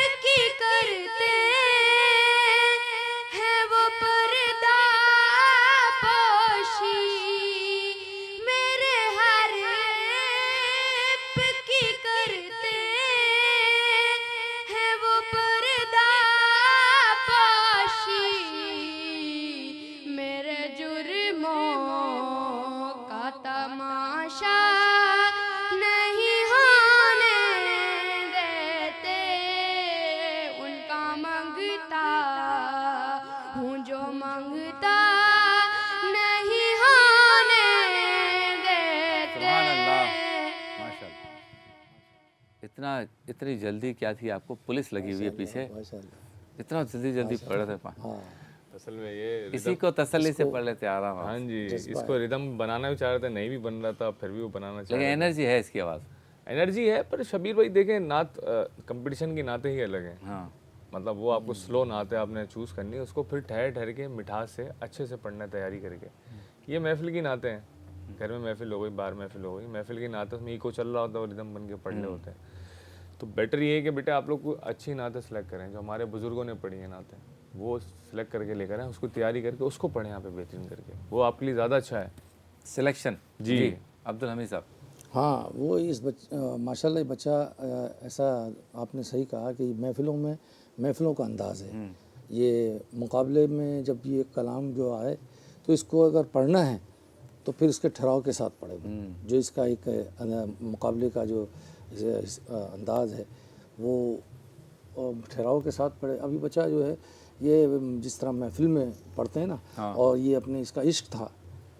इतनी जल्दी क्या थी आपको? पुलिस लगी हुई है पीछे, माशाल्लाह। इतना जल्दी पढ़ रहे थे। हाँ, असल में ये इसी को तसल्ली से पढ़ लेते आराम हाँ आराम। जी, इसको रिदम बनाना भी चाह रहे थे, नहीं भी बन रहा था, फिर भी वो बनाना चाह लेकिन रहे एनर्जी है इसकी आवाज़। थे। एनर्जी है, पर शबीर भाई देखें, नात कंपटीशन की नाते ही अलग है। हाँ, मतलब वो आपको स्लो नाते आपने चूज़ करनी है, उसको फिर ठहर ठहर के मिठास से अच्छे से पढ़ना है, तैयारी करके। ये महफिल की नाते हैं, घर में महफिल हो गई, बाहर महफिल हो गई, महफिल की नाते में इको चल रहा होता है और रिदम बन के पढ़ने होते हैं। तो बेटर ये है कि बेटा आप लोग को अच्छी नाते सेलेक्ट करें, जो हमारे बुजुर्गों ने पढ़ी है नाते, वो सेलेक्ट करके लेकर आए, उसको तैयारी करके उसको पढ़ें यहाँ पे बेहतरीन करके, वो आपके लिए ज़्यादा अच्छा है। सिलेक्शन जी। अब्दुल हमीद साहब। हाँ, वो माशाल्लाह ये बच्चा ऐसा आपने सही कहा कि महफिलों का अंदाज़ है। ये मुकाबले में जब ये कलाम जो आए तो इसको अगर पढ़ना है तो फिर इसके ठहराव के साथ पढ़े, जो इसका एक मुकाबले का जो अंदाज़ है वो ठहराव के साथ पढ़े। अभी बच्चा जो है ये जिस तरह महफिल में पढ़ते हैं ना, और ये अपने इसका इश्क था,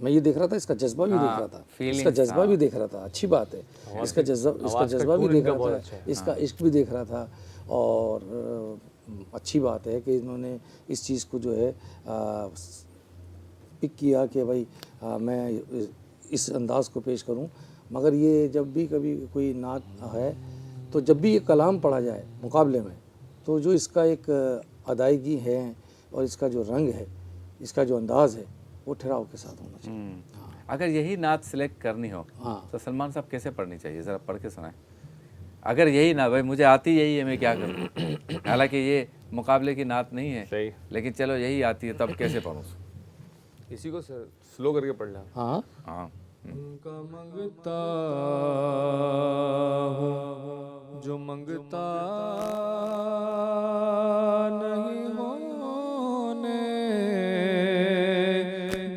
मैं ये देख रहा था, इसका जज्बा भी देख रहा था, इसका जज्बा भी देख रहा था, अच्छी बात है, इसका जज्बा भी देख रहा था, इसका इश्क भी देख रहा था। और अच्छी बात है कि इन्होंने इस चीज़ को जो है पिक किया कि भाई मैं इस अंदाज़ को पेश करूं। मगर ये जब भी कभी कोई नात है तो जब भी ये कलाम पढ़ा जाए मुकाबले में, तो जो इसका एक अदायगी है और इसका जो रंग है, इसका जो अंदाज़ है, वो ठहराव के साथ होना चाहिए। अगर यही नात सिलेक्ट करनी हो हाँ। तो सलमान साहब कैसे पढ़नी चाहिए, ज़रा पढ़ के सुनाएं। अगर यही ना, भाई मुझे आती यही है, मैं क्या करूं? हालांकि ये मुकाबले की नात नहीं है, सही। लेकिन चलो यही आती है, तब कैसे पढ़ूं? इसी को स्लो करके पढ़ लें। हाँ, हाँ, उनका मंगता हूँ जो मंगता नहीं होने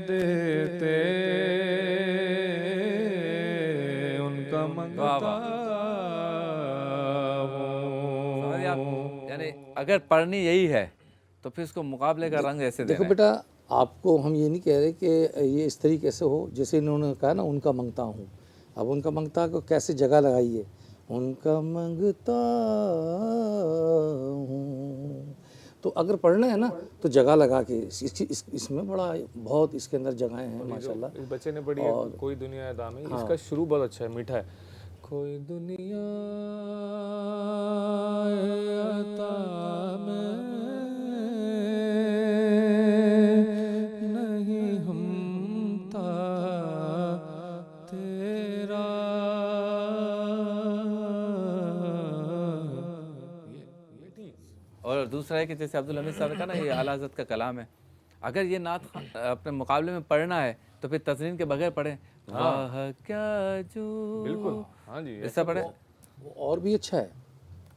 देते, उनका मंगता समझिए आप, यानी अगर पढ़नी यही है तो फिर उसको मुकाबले का रंग ऐसे देखो देना है। बेटा, आपको हम ये नहीं कह रहे कि ये इस तरीके से हो जैसे इन्होंने कहा ना, उनका मंगता हूँ। अब उनका मंगता को कैसे जगह लगाइए, उनका मंगता हूँ, तो अगर पढ़ना है ना तो जगह लगा के इसमें बड़ा बहुत इसके अंदर जगहें हैं माशाल्लाह। इस बच्चे ने पढ़ी है कोई दुनिया अदा में, इसका शुरू बहुत अच्छा है, मीठा है। कोई दुनिया अता में नहीं हमता तेरा। और दूसरा है कि जैसे अब्दुल हमीद साहब ने कहा ना, ये आला हज़रत का कलाम है। अगर ये नात अपने मुकाबले में पढ़ना है तो फिर तज़रीन के बगैर पढ़ें। वाह क्या जो, बिल्कुल, हाँ जी, ऐसा पढ़े। वो और भी अच्छा है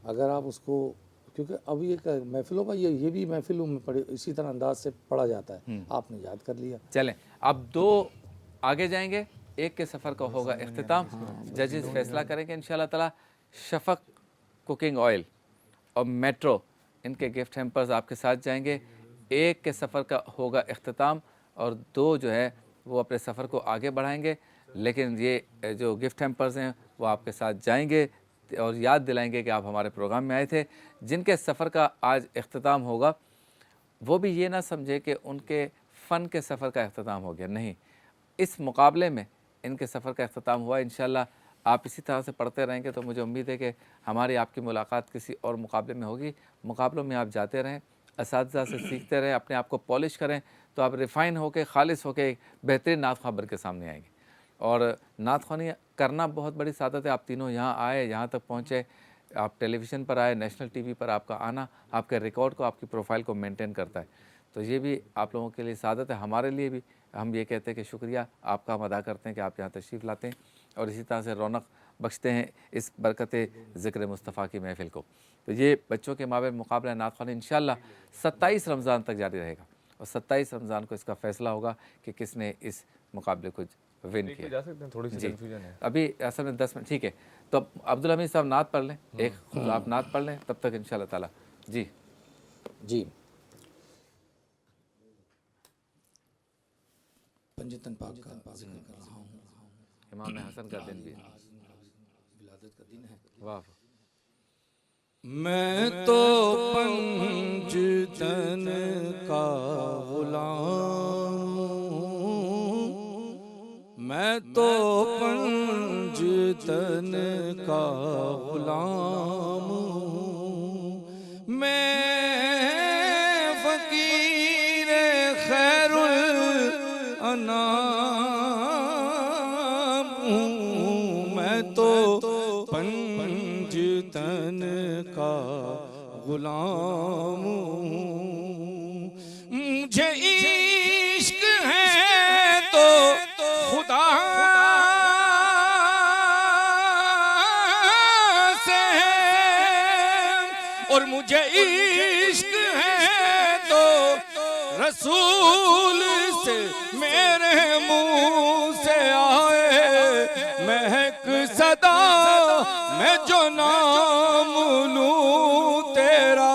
अगर आप उसको, क्योंकि अब ये महफिलों का ये भी महफिलों में पढ़े इसी तरह अंदाज से पढ़ा जाता है, आपने याद कर लिया। चलें, अब दो आगे जाएंगे, एक के सफ़र का होगा इख्तिताम, जजेस फैसला करेंगे इंशाल्लाह ताला। शफ़क़ कुकिंग ऑयल और मेट्रो, इनके गिफ्ट हैम्पर्स आपके साथ जाएंगे। एक के सफ़र का होगा इख्तिताम और दो जो है वो अपने सफ़र को आगे बढ़ाएंगे, लेकिन ये जो गिफ्ट हैम्पर्स हैं वो आपके साथ जाएंगे और याद दिलाएंगे कि आप हमारे प्रोग्राम में आए थे। जिनके सफ़र का आज इख्तिताम होगा वो भी ये ना समझे कि उनके फ़न के सफ़र का इख्तिताम हो गया, नहीं, इस मुकाबले में इनके सफ़र का इख्तिताम हुआ। इंशाल्लाह आप इसी तरह से पढ़ते रहेंगे तो मुझे उम्मीद है कि हमारी आपकी मुलाकात किसी और मुकाबले में होगी। मुकाबलों में आप जाते रहें, असातिज़ा से सीखते रहें, अपने आप को पॉलिश करें, तो आप रिफ़ाइन होकर खालिस होकर एक बेहतरीन नात ख़्वां बन के सामने आएंगे। और नात ख़्वानी करना बहुत बड़ी सादत है। आप तीनों यहाँ आए, यहाँ तक पहुँचे, आप टेलीविज़न पर आए, नेशनल टीवी पर आपका आना आपके रिकॉर्ड को, आपकी प्रोफाइल को मेंटेन करता है, तो ये भी आप लोगों के लिए सादत है। हमारे लिए भी हम ये कहते हैं कि शुक्रिया आपका हम अदा करते हैं कि आप यहाँ तशरीफ़ लाते हैं और इसी तरह से रौनक बख्शते हैं इस बरकत ज़िक्र मुस्तफ़ा की महफ़िल को। तो ये बच्चों के माबेन मुकाबला नात ख़्वानी इंशाअल्लाह 27 रमज़ान तक जारी रहेगा और 27 रमज़ान को इसका फ़ैसला होगा कि किसने इस मुकाबले को विन किया। जा सकते हैं, थोड़ी सी कंफ्यूजन है अभी असल में 10 मिनट, ठीक है। तो अब्दुल हमीद साहब नात पढ़ लें, एक खुद आप नात पढ़ लें, तब तक इंशाअल्लाह ताला। जी जी, पंजतन पाक का जिक्र कर रहा हूँ। इमाम हसन का दिन भी है, विलादत का दिन है। वाह। मैं तो पंजतन का गुलाम हूँ, मैं तो पंजतन का गुलाम हूँ, मैं फकीर खैरुल अनाम हूँ, मैं तो पंजतन का गुलाम हूँ। मुझे इश्क है तो खुदा से है, और मुझे इश्क है तो रसूल से, मेरे मुंह से आए महक सदा, मैं जो नाम लूं तेरा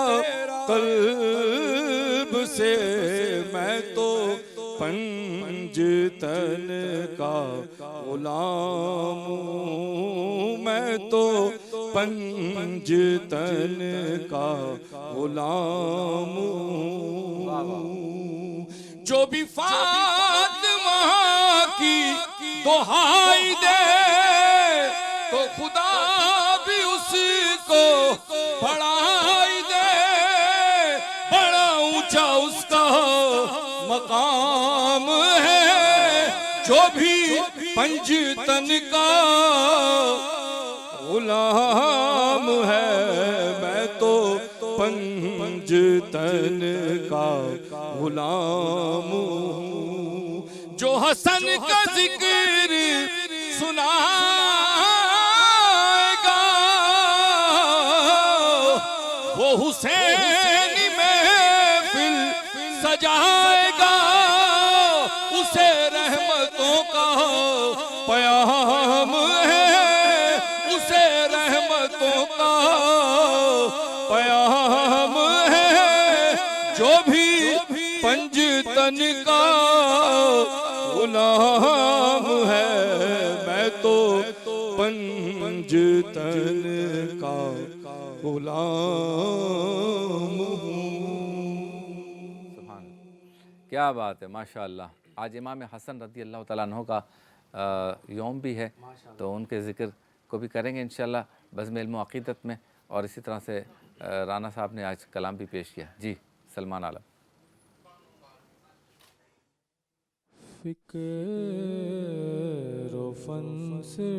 कल्ब से, मैं तो पंजतन का गुलाम हूँ, मैं तो पंजतन का गुलाम हूँ। जो भी फातिमा की दुहाई दे तो खुदा भी उसको बढ़ाई दे, बड़ा ऊंचा उसका मकाम है। जो भी पंजतन का गुलाम है, मैं तो पंजतन का गुलाम हूँ। जो हसन का जिक्र सुनाएगा, वो हुसैन महफिल सजाएगा, उसे रहमतों का पयाम है, उसे रहमतों का पयाम है। जो भी पंजतन का गुलाम है, मैं तो पंजतन का गुलाम हूँ। सुभान, क्या बात है, माशाअल्लाह। आज इमाम हसन रज़ी अल्लाह तआला अन्हु का यौम भी है, तो उनके ज़िक्र को भी करेंगे इंशाअल्लाह बज़्म इल्म व अक़ीदत में। और इसी तरह से राना साहब ने आज कलाम भी पेश किया। जी सलमान आलम। फ़िक्र फन से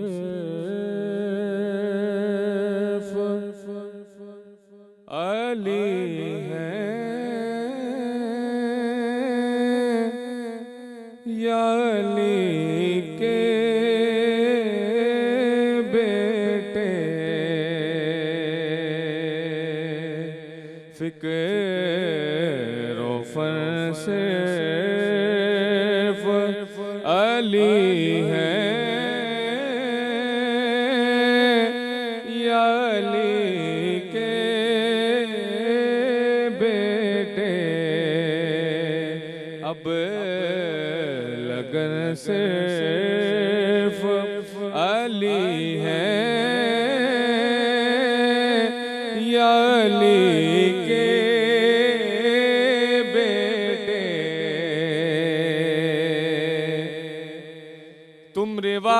अली है या अली के बेटे, फ़िक्र फन से अली है या अली के बेटे, अब लगन सिर्फ अली है या अली के तुम रिवायात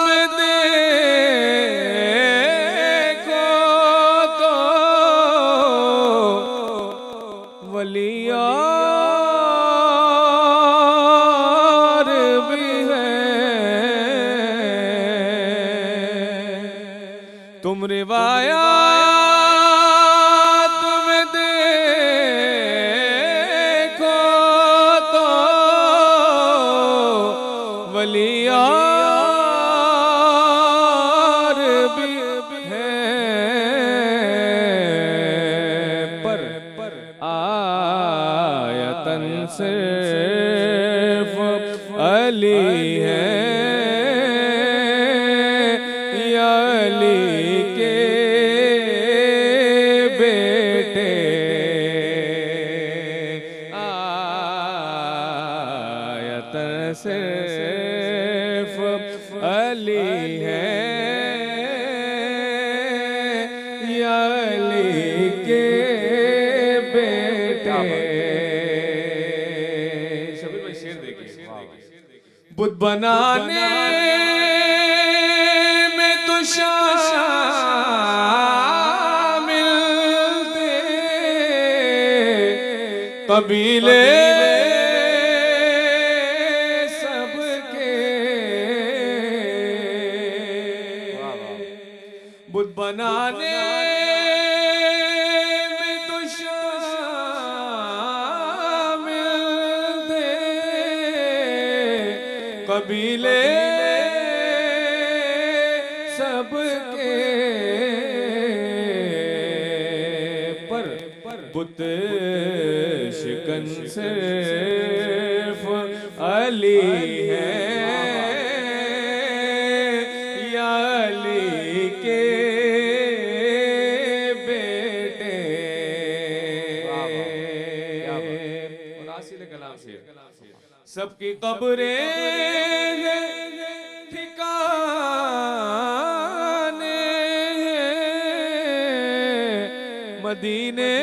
में देखो तो वलिया बनाने में तो शामिल थे कबीले सबके, बुत बनाने में तो शामिल थे कबीले सबके, पर बुत शिकन सिर्फ अली है या अली के बेटे। सबकी कब्रें ठिकाने मदीने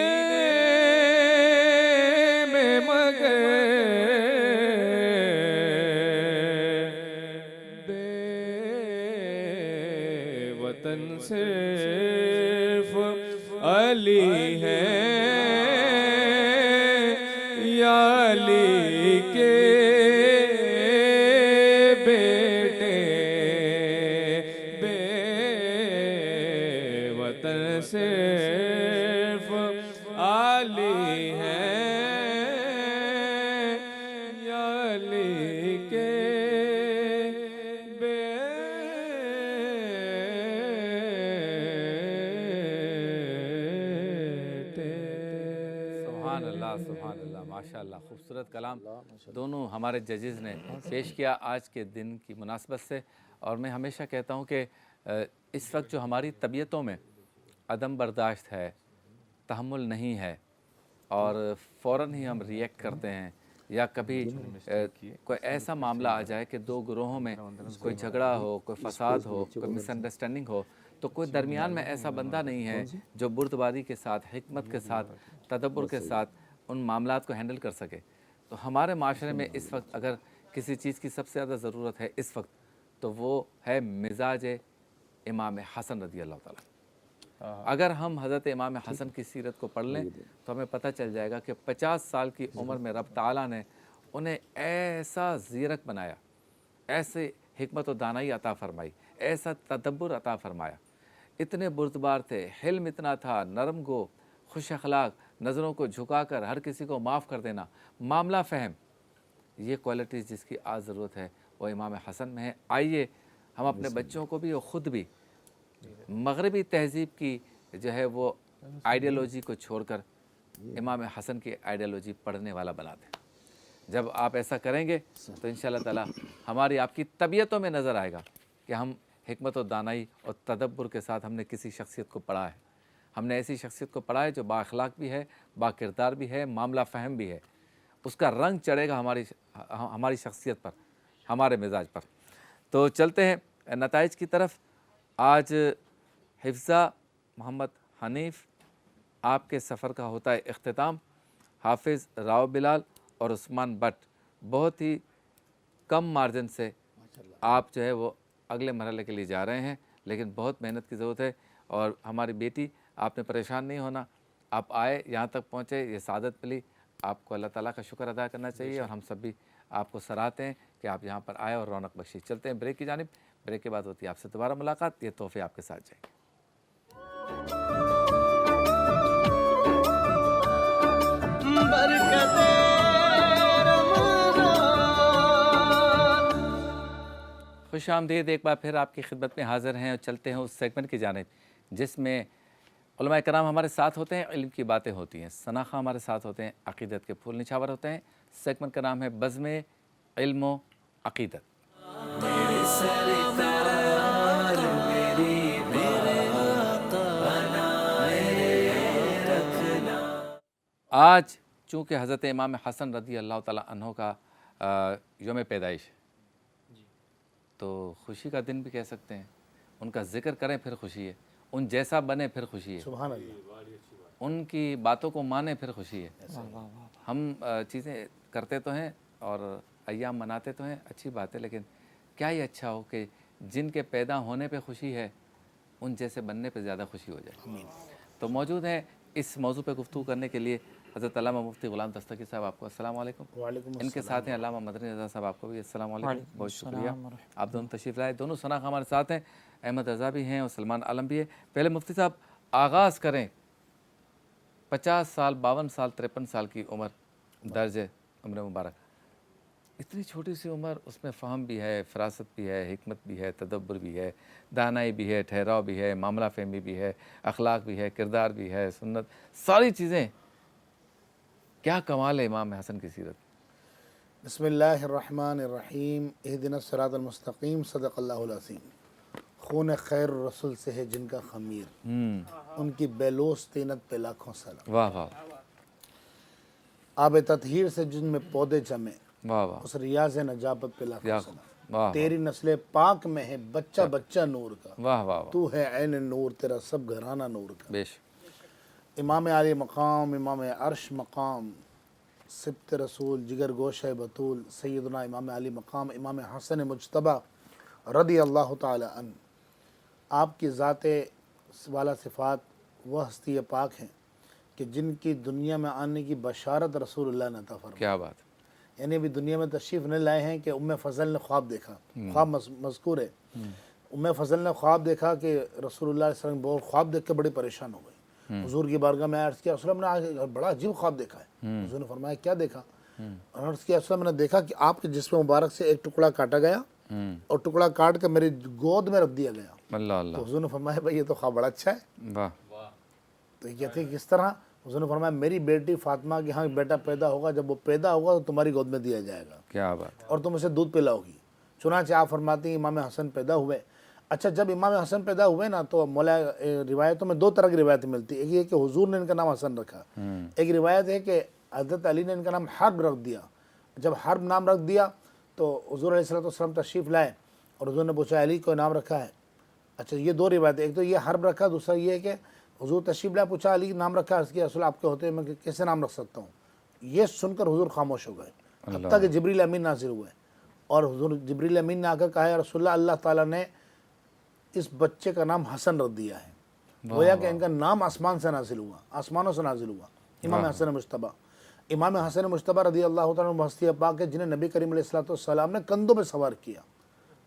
में मगर बेवतन सिर्फ अली है या अली के बेटे, बेवतन सिर्फ अली है या अली के बेटे। सुभान अल्लाह, सुभान अल्लाह, माशाअल्लाह, खूबसूरत कलाम दोनों हमारे जजेस ने पेश किया आज के दिन की मुनासबत से। और मैं हमेशा कहता हूँ कि इस वक्त जो हमारी तबीयतों में अदम बर्दाश्त है, तहम्मुल नहीं है और फ़ौरन ही हम रिएक्ट करते हैं, या कभी कोई ऐसा मामला आ जाए कि दो ग्रोहों में कोई झगड़ा हो, कोई फसाद हो, कोई मिसअंडरस्टैंडिंग हो, तो कोई दरमियान में ऐसा बंदा नहीं है जो बुर्दबारी के साथ, हिकमत के साथ, तदब्बुर के साथ उन मामलात को हैंडल कर सके। तो हमारे माशरे में इस वक्त अगर किसी चीज़ की सबसे ज़्यादा ज़रूरत है इस वक्त, तो वो है मिजाज इमाम हसन रज़ी अल्लाह ताला। अगर हम हज़रत इमाम हसन की सीरत को पढ़ लें तो हमें पता चल जाएगा कि 50 साल की उम्र में रब ताला ने उन्हें ऐसा ज़ीरक बनाया, ऐसे हिकमत व दानाई अता फ़रमाई, ऐसा तदब्बुर अता फ़रमाया। इतने बुर्दबार थे, हिल्म इतना था, नरम गो, खुश अखलाक, नज़रों को झुकाकर हर किसी को माफ़ कर देना, मामला फ़हम, ये क्वालिटीज़ जिसकी आज ज़रूरत है वो इमाम हसन में है। आइए हम अपने बच्चों को भी और ख़ुद भी मगरबी तहज़ीब की जो है वो आइडियोलॉजी को छोड़कर इमाम हसन की आइडियोलॉजी पढ़ने वाला बना दें। जब आप ऐसा करेंगे तो इंशाअल्लाह ताला हमारी आपकी तबीयतों में नज़र आएगा कि हम हिकमत और दानाई और तदब्बुर के साथ हमने किसी शख्सियत को पढ़ा है, हमने ऐसी शख्सियत को पढ़ा है जो बाअखलाक भी है, बाकिरदार भी है, मामला फ़हम भी है। उसका रंग चढ़ेगा हमारी शख्सियत पर, हमारे मिजाज पर। तो चलते हैं नताइज की तरफ। आज हिफ्ज़ा मोहम्मद हनीफ़ आपके सफ़र का होता है इख्तिताम। हाफिज़ राव बिलाल और उस्मान बट बहुत ही कम मार्जिन से आप जो है वो अगले मरहले के लिए जा रहे हैं, लेकिन बहुत मेहनत की ज़रूरत है। और हमारी बेटी, आपने परेशान नहीं होना, आप आए, यहाँ तक पहुँचे, ये सादत मिली, आपको अल्लाह ताला का शुक्र अदा करना चाहिए। और हम सब भी आपको सराहते हैं कि आप यहाँ पर आए और रौनक बख्शी। चलते हैं ब्रेक की जानिब, ब्रेक के बाद होती है आपसे दोबारा मुलाकात। ये तोहफ़े आपके साथ जाएंगे। खुश आमदीद, एक बार फिर आपकी खिदमत में हाज़िर हैं और चलते हैं उस सेगमेंट की जानिब जिसमें उलमाए कराम हमारे साथ होते हैं, इल्म की बातें होती हैं, सना खां हमारे साथ होते हैं, अक़ीदत के फूल निछावर होते हैं। सेगमेंट का नाम है बज़्म इल्म व अक़ीदत। आज चूँकि हज़रत इमाम हसन रज़ी अल्लाह ताला अन्हो का यौम पैदाइश है, तो खुशी का दिन भी कह सकते हैं। उनका ज़िक्र करें फिर खुशी है, उन जैसा बने फिर खुशी है, सुभान अल्लाह। उनकी बातों को माने फिर खुशी है। हम चीज़ें करते तो हैं और अय्याम मनाते तो हैं, अच्छी बात है, लेकिन क्या ही अच्छा हो कि जिनके पैदा होने पे खुशी है उन जैसे बनने पे ज़्यादा खुशी हो जाए। तो मौजूद हैं इस मौजू पे गुफ्तगू करने के लिए हज़रत अल्लामा मुफ्ती ग़ुलाम दस्तगीर साहब, आपको अस्सलाम वालेकुम। इनके साथ हैं अल्लामा मदनी रज़ा साहब, आपको भी अस्सलाम वालेकुम, बहुत शुक्रिया आप दोनों तशरीफ़ लाए। दोनों सनाख हमारे साथ हैं, अहमद रज़ा भी हैं और सलमान आलम भी है। पहले मुफ्ती साहब आगाज़ करें, 50 साल, 52 साल, 53 साल की उम्र दर्ज है उम्र मुबारक, इतनी छोटी सी उम्र, उसमें फ़हम भी है, फ़रासत भी है, हिकमत भी है, तदब्बर भी है, दानाई भी है, ठहराव भी है, मामला फ़हमी भी है, अखलाक भी है, किरदार भी है, सुन्नत, सारी चीज़ें। क्या कमाल है इमाम हसन की सीरत। बिस्मिल्लाहिर्रहमानिर्रहीम इहदिनस सिरातल मुस्तकीम सदक़ल्लाहुल अज़ीम। खून खैर रसूल से है जिनका खमीर, उनकी बेलोस तीनत पे लाखों सलाम। वाह वाह आब ततहीर से जिनमें पौधे जमे, वाह वाह उस रियाज नजाबत पे लाखों वाह सलाम। वाह तेरी नस्ल पाक में है बच्चा बच्चा नूर का, वाह वाह तू है ऐन नूर, तेरा सब घराना नूर का। बेश इमाम आली मकाम, इमाम अर्श मकाम, सिब्त रसूल, जिगर गोश बतूल, सैयदना इमाम आली मकाम, इमाम हसन मुजतबा रदी अल्लाह ताला अन। आपकी ज़ाते वाला सिफ़ात वह हस्ती पाक हैं कि जिनकी दुनिया में आने की बशारत रसूलुल्लाह ने अता फरमाई। क्या बात। यानी अभी दुनिया में तशरीफ़ नहीं लाए हैं कि उम्मे फ़ज़ल ने ख्वाब देखा, ख्वाब मज़कूर है। उम्मे फ़ज़ल ने ख्वाब देखा कि रसूलुल्लाह सल्लल्लाहु अलैहि वसल्लम बहुत ख्वाब देख के बड़ी परेशान हो गई। हुज़ूर की बारगाह में अर्ज़ किया, रसूल ने आज बड़ा अजीब ख्वाब देखा है। हुज़ूर ने फरमाया क्या देखा? अर्ज़ किया, रसूल मैंने देखा कि आपके जिस्म मुबारक से एक टुकड़ा काटा गया और टुकड़ा काट के मेरी गोद में रख दिया गया। अल्लाह अल्लाह। तो हुज़ूर ने फरमाया भाई ये तो ख्वाब बड़ा अच्छा है। वाह तो ये कहते हैं किस तरह? हुज़ूर ने फरमाया मेरी बेटी फातिमा के यहाँ बेटा पैदा होगा, जब वो पैदा होगा तो तुम्हारी गोद में दिया जाएगा क्या बात। और तुम उसे दूध पिलाओगी। चुनाचे आप फरमाती हैं इमाम हसन पैदा हुए। अच्छा, जब इमाम हसन पैदा हुए ना तो मौला रिवायतों में दो तरह की रिवायतें मिलती है। एक ये कि हुजूर ने इनका नाम हसन रखा, एक रिवायत है कि हज़रत अली ने इनका नाम हर्ब रख दिया। जब हर्ब नाम रख दिया तो हुजूर अलैहिस्सलाम तशरीफ़ लाए और हुजूर ने पूछा अली को नाम रखा है? अच्छा, ये दो रिवायतें, एक तो ये हर्ब रखा, दूसरा ये है कि हुजूर तशरीफ़ लाए, पूछा अली नाम रखा, अर्ज़ किया रसूल आपके होते मैं कैसे नाम रख सकता हूँ? ये सुनकर हुजूर खामोश हो गए, हत्ता कि जिब्रील अमीन नाज़िल हुए और हुजूर जिब्रील अमीन ने आकर कहा रसूलुल्लाह अल्लाह ताला ने इस बच्चे का नाम हसन रख दिया है। गोया कि इनका नाम आसमान से नाजिल हुआ, आसमानों से नाजिल हुआ। इमाम हसन मुज्तबा, इमाम हसन मुज्तबा रदी अल्लाह तआला अन्हु हस्ती पाक है जिन्हें नबी करीम अलैहिस्सलाम ने कंधों पे सवार किया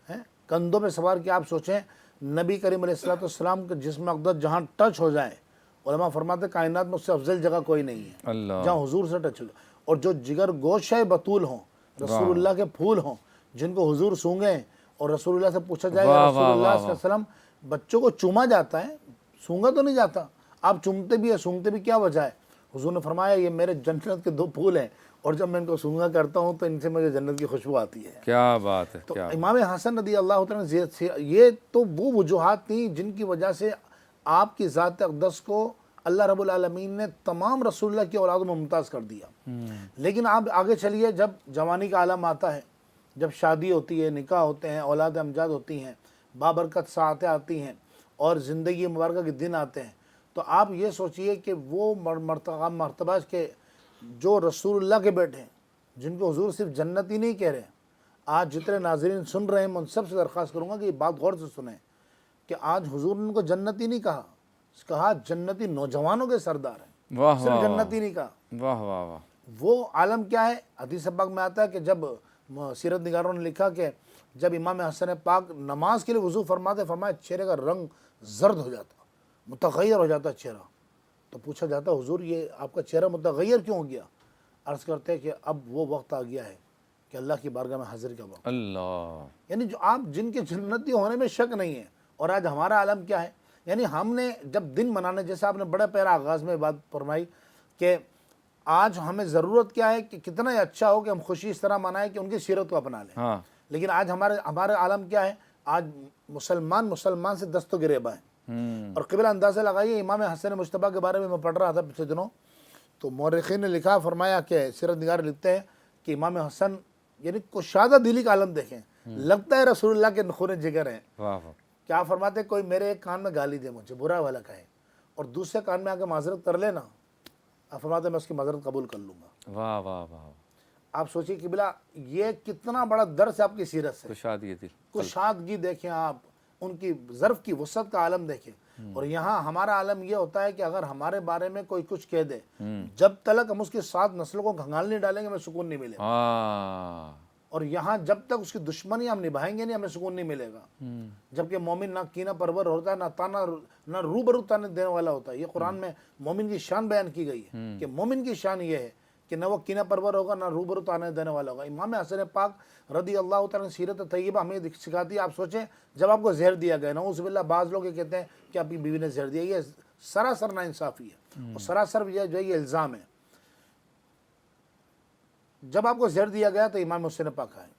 है। कंधों पे सवार किया। आप सोचें नबी करीम अलैहिस्सलाम के जिस्म अक़दस जहाँ टच हो जाए, उलमा फरमाते कायनात में उससे अफजल जगह कोई नहीं है अल्लाह। जहाँ हुजूर से टच हो जाए। और जो जिगर गोश बतूल हों, रसूलुल्लाह के फूल हों, जिनको हुजूर सूंघे और रसूलुल्लाह से पूछा जाए रसूलुल्लाह सल्लल्लाहु अलैहि वसल्लम बच्चों को चूमा जाता है, सूंघा तो नहीं जाता, आप चूमते भी है, सूंघते भी, क्या वजह है? हुजूर ने फरमाया ये मेरे जन्नत के दो फूल हैं और जब मैं इनको सूंघा करता हूँ तो इनसे मुझे जन्नत की खुशबू आती है। क्या बात है। तो क्या इमाम हसन रदी अल्लाह तआला ये तो वो वजूहात थी जिनकी वजह से आपकी ज़ात अक़दस को अल्लाह रब्बुल आलमीन ने तमाम रसूलुल्लाह की औलादों में मुमताज़ कर दिया। लेकिन आप आगे चलिए, जब जवानी का आलम आता है, जब शादी होती है, निकाह होते हैं, औलाद अमजाद होती हैं, बाबरकत सातें आती हैं और ज़िंदगी मुबारक के दिन आते हैं, तो आप ये सोचिए कि वो मर्तबा के जो रसूलुल्लाह के बेटे हैं, जिनको हुजूर सिर्फ जन्नत ही नहीं कह रहे हैं, आज जितने नाज़रीन सुन रहे हैं मैं उन सब से दरख्वास्त करूँगा कि ये बात गौर से सुने कि आज हुजूर ने उनको जन्नती नहीं कहा जन्नती नौजवानों के सरदार हैं। वाह सिर्फ वाह जन्नती नहीं कहा। वाह वाह वाह। वो आलम क्या है? हदीस पाक में आता है कि जब सीरत निगारों ने लिखा कि जब इमाम हसन पाक नमाज के लिए वज़ू फरमाते, फरमाया चेहरे का रंग जर्द हो जाता, मुतग़य्यर हो जाता चेहरा। तो पूछा जाता हुजूर ये आपका चेहरा मुतग़य्यर क्यों हो गया? अर्ज़ करते हैं कि अब वो वक्त आ गया है कि अल्लाह की बारगाह में हाजिर का वक्त। अल्लाह। यानी जो आप जिनके जन्नती होने में शक नहीं है। और आज हमारा आलम क्या है? यानी हमने जब दिन मनाने, जैसे आपने बड़ा प्यारा आगाज़ में बात फरमाई कि आज हमें ज़रूरत क्या है कि कितना ही अच्छा हो कि हम खुशी इस तरह मनाएं कि उनकी सीरत को अपना लें। हाँ। लेकिन आज हमारे आलम क्या है? आज मुसलमान से दस्तो गिरेबा है। और क़िबला अंदाज़ा लगाइए, इमाम हसन मुज्तबा के बारे में मैं पढ़ रहा था पिछले दिनों, तो मौरख़ीन ने लिखा, फरमाया कि सीरत निगार लिखते हैं कि इमाम हसन यानी कुशादा दिली का आलम देखें, लगता है रसूलुल्लाह के खून जिगर हैं। वाह वाह। क्या फरमाते, कोई मेरे एक कान में गाली दे, मुझे बुरा वाला कहे और दूसरे कान में आके माजरत कर लेना, आप फरमाते मैं उसकी माजरत कबूल कर लूँगा। वाह वाह वाह। आप सोचिए कि बिला ये कितना बड़ा दर्स है आपकी सीरत से। कुशादगी दिल। कुशादगी देखें आप, उनकी ज़र्फ़ की वसअत का आलम देखें। और यहाँ हमारा आलम ये होता है कि अगर हमारे बारे में कोई कुछ कह दे, जब तक हम उसकी 7 नस्लों को खंगाल नहीं डालेंगे हमें सुकून नहीं मिलेगा। हाँ, और यहाँ जब तक उसकी दुश्मनी हम निभाएंगे नहीं, हमें सुकून नहीं मिलेगा। जबकि मोमिन ना कीना परवर होता है, ना ताना, ना रूबरू ताने देने वाला होता है। ये कुरान में मोमिन की शान बयान की गई है कि मोमिन की शान ये है कि न वो कीना परवर होगा, ना रूबरू ताने देने वाला होगा। इमाम हसन पाक रदी अल्लाह तआला की सीरत तय्यबा हमें सिखाती है। आप सोचें, जब आपको जहर दिया गया, नऊज़ुबिल्लाह, बाज़ लोग ये कहते हैं कि आपकी बीवी ने जहर दिया, ये सरासर नाइंसाफ़ी है और सरासर जो है ये इल्ज़ाम है। जब आपको जहर दिया गया तो इमाम हुसैन पाक आए,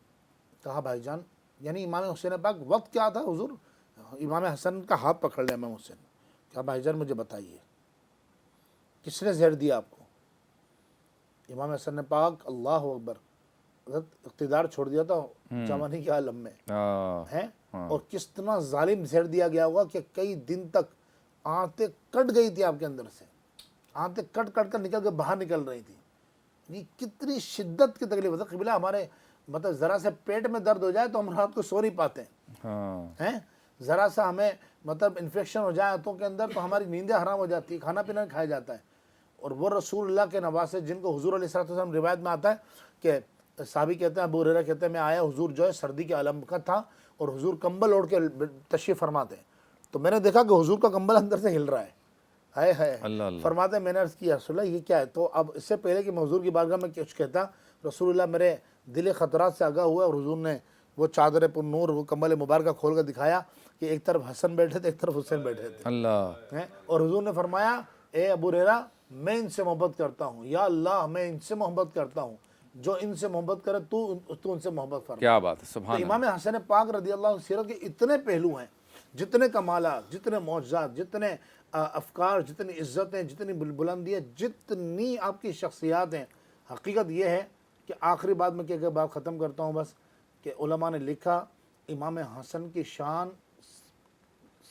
कहा भाईजान, यानी इमाम हुसैन पाक वक्त क्या था हुजूर, इमाम हसन का हाथ पकड़ लिया इमाम हुसैन, कहा भाईजान मुझे बताइए किसने जहर दिया आपको। इमाम हसन पाक अल्लाह अकबर, इक़्तिदार छोड़ दिया था जवानी के आलम में है, और कितना जालिम जहर दिया गया होगा कि कई दिन तक आंतें कट गई थी आपके अंदर से, आंतें कट कट कर निकल के बाहर निकल रही थी। ये कितनी शिद्दत की तकलीफ होती है। क़िबला हमारे मतलब ज़रा से पेट में दर्द हो जाए तो हम रात को सो नहीं पाते हैं, ज़रा सा हमें मतलब इन्फेक्शन हो जाए आंतों के अंदर तो हमारी नींदें हराम हो जाती है, खाना पीना खाया जाता है। और वो रसूलुल्लाह के नवासे जिनको हुजूर अलैहिस्सलातु वस्सलाम रिवायत में आता है कि साहबी कहते हैं, अबू हुरैरा कहते हैं, मैं आया, हुजूर जो है सर्दी के आलम का था और हुजूर कंबल ओढ़ के तशरीफ़ फरमाते हैं, तो मैंने देखा कि हुजूर का कंबल अंदर से हिल रहा है। हाय फरमाते, मैंने अर्ज़ किया रसूलुल्लाह ये क्या है। तो अब इससे पहले कि मैं हुजूर की बारगाह में कुछ कहता, रसूलुल्लाह मेरे दिल ख़तरात से आगाह हुआ और हुजूर ने वो चादर पुर नूर, वो कंबल मुबारक खोल कर दिखाया कि एक तरफ हसन बैठे थे, एक तरफ हुसैन बैठे थे। अल्लाह हैं, और हुजूर ने फरमाया, ए अबू हुरैरा, मैं इनसे मोहब्बत करता हूँ, या अल्लाह मैं इनसे मोहब्बत करता हूँ, जो इनसे मोहब्बत करे तू उनसे मोहब्बत फरमा। क्या बात है, तो सुभान इमाम हसन पाक रदी अल्लाह सीरत के इतने पहलू हैं, जितने कमालात, जितने मौजज़ात, जितने अफकार, जितनी इज़्ज़तें, जितनी बुलंदियाँ, जितनी आपकी शख्सियात हैं। हकीकत यह है कि आखिरी बात में क्या बात ख़त्म करता हूँ बस, कि उलमा ने लिखा इमाम हसन की शान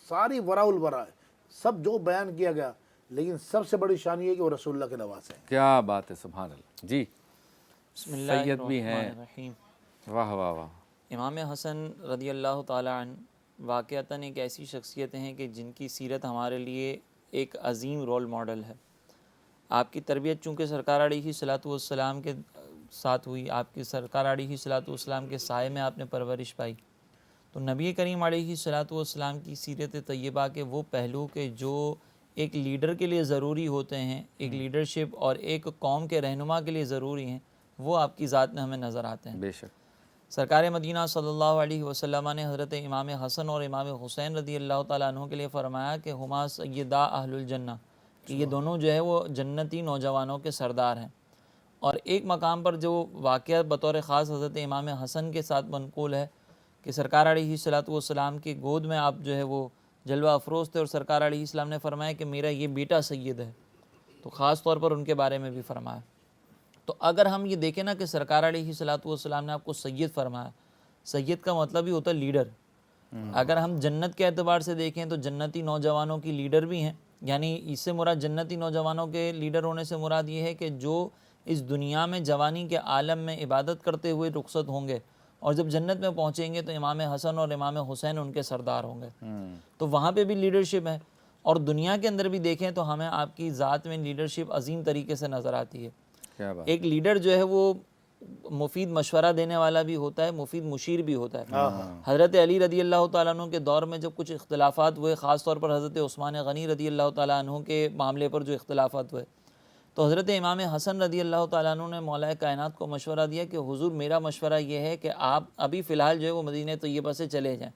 सारी वराउल वरा है, सब जो बयान किया गया, लेकिन सबसे बड़ी शान ये है कि वो रसूलुल्लाह के नवासे हैं। क्या बात है, सुभान अल्लाह जी। सैयद भी हैं, बिस्मिल्लाहिर्रहमानिर्रहीम। वाह वाह वाह। इमाम हसन रदी अल्लाह ताला अन्हु वाक़अतन एक ऐसी शख्सियत हैं कि जिनकी सीरत हमारे लिए एक अज़ीम रोल मॉडल है। आपकी तरबियत चूँकि सरकार अलैहिस्सलातु वस्सलाम के साथ हुई, आपकी सरकार अलैहिस्सलातु वस्सलाम के साए में आपने परवरिश पाई, तो नबी करीम अलैहिस्सलातु वस्सलाम की सीरत तय्यबा के वो पहलू के जो एक लीडर के लिए ज़रूरी होते हैं, एक लीडरशिप और एक कौम के रहनुमा के लिए ज़रूरी हैं, वो आपकी ज़ात में हमें नज़र आते हैं। बेशक सरकार मदीना सल्लल्लाहु अलैहि वसल्लम ने हज़रत इमाम हसन और इमाम हुसैन रदी अल्लाह ताला अन्हु के लिए फ़रमाया कि हुमा सय्यदा अहलुल जन्नह, कि ये दोनों जो है वो जन्नती नौजवानों के सरदार हैं। और एक मकाम पर जो वाक़या बतौर ख़ास हज़रत इमाम हसन के साथ मनक़ूल है कि सरकार अलैहिस्सलातु वस्सलाम की गोद में आप जो है वो जलवा अफरोज़ थे और सरकार अलैहिस्सलाम ने फ़रमाया कि मेरा ये बेटा सैयद है, तो ख़ास तौर पर उनके बारे में भी फ़रमाया। तो अगर हम ये देखें ना कि सरकार अलैहिस्सलातु वस्सलाम ने आपको सैयद फरमाया, सैयद का मतलब ही होता है लीडर। अगर हम जन्नत के एतबार से देखें तो जन्नती नौजवानों की लीडर भी हैं, यानी इससे मुराद जन्नती नौजवानों के लीडर होने से मुराद ये है कि जो इस दुनिया में जवानी के आलम में इबादत करते हुए रुखसत होंगे और जब जन्नत में पहुँचेंगे तो इमाम हसन और इमाम हुसैन उनके सरदार होंगे। तो वहाँ पे भी लीडरशिप है। और दुनिया के अंदर भी देखें तो हमें आपकी ज़ात में लीडरशिप अजीम तरीके से नज़र आती है। क्या बात। एक लीडर जो है वो मुफीद मशवरा देने वाला भी होता है, मुफीद मुशीर भी होता है। हज़रत अली रदी अल्लाह ताला अन्हु के दौर में जब कुछ इख्तिलाफ़ात हुए, ख़ास तौर पर हज़रत उस्मान गनी रदी अल्लाह ताला अन्हु के मामले पर जो इख्तिलाफ़ात हुए, तो हज़रत इमाम हसन रदी अल्लाह ताला अन्हु ने मौलाए कायनात को मशवरा दिया कि हुज़ूर मेरा मशवरा ये है कि आप अभी फ़िलहाल जो है वो मदीने तय्यबा से चले जाएँ,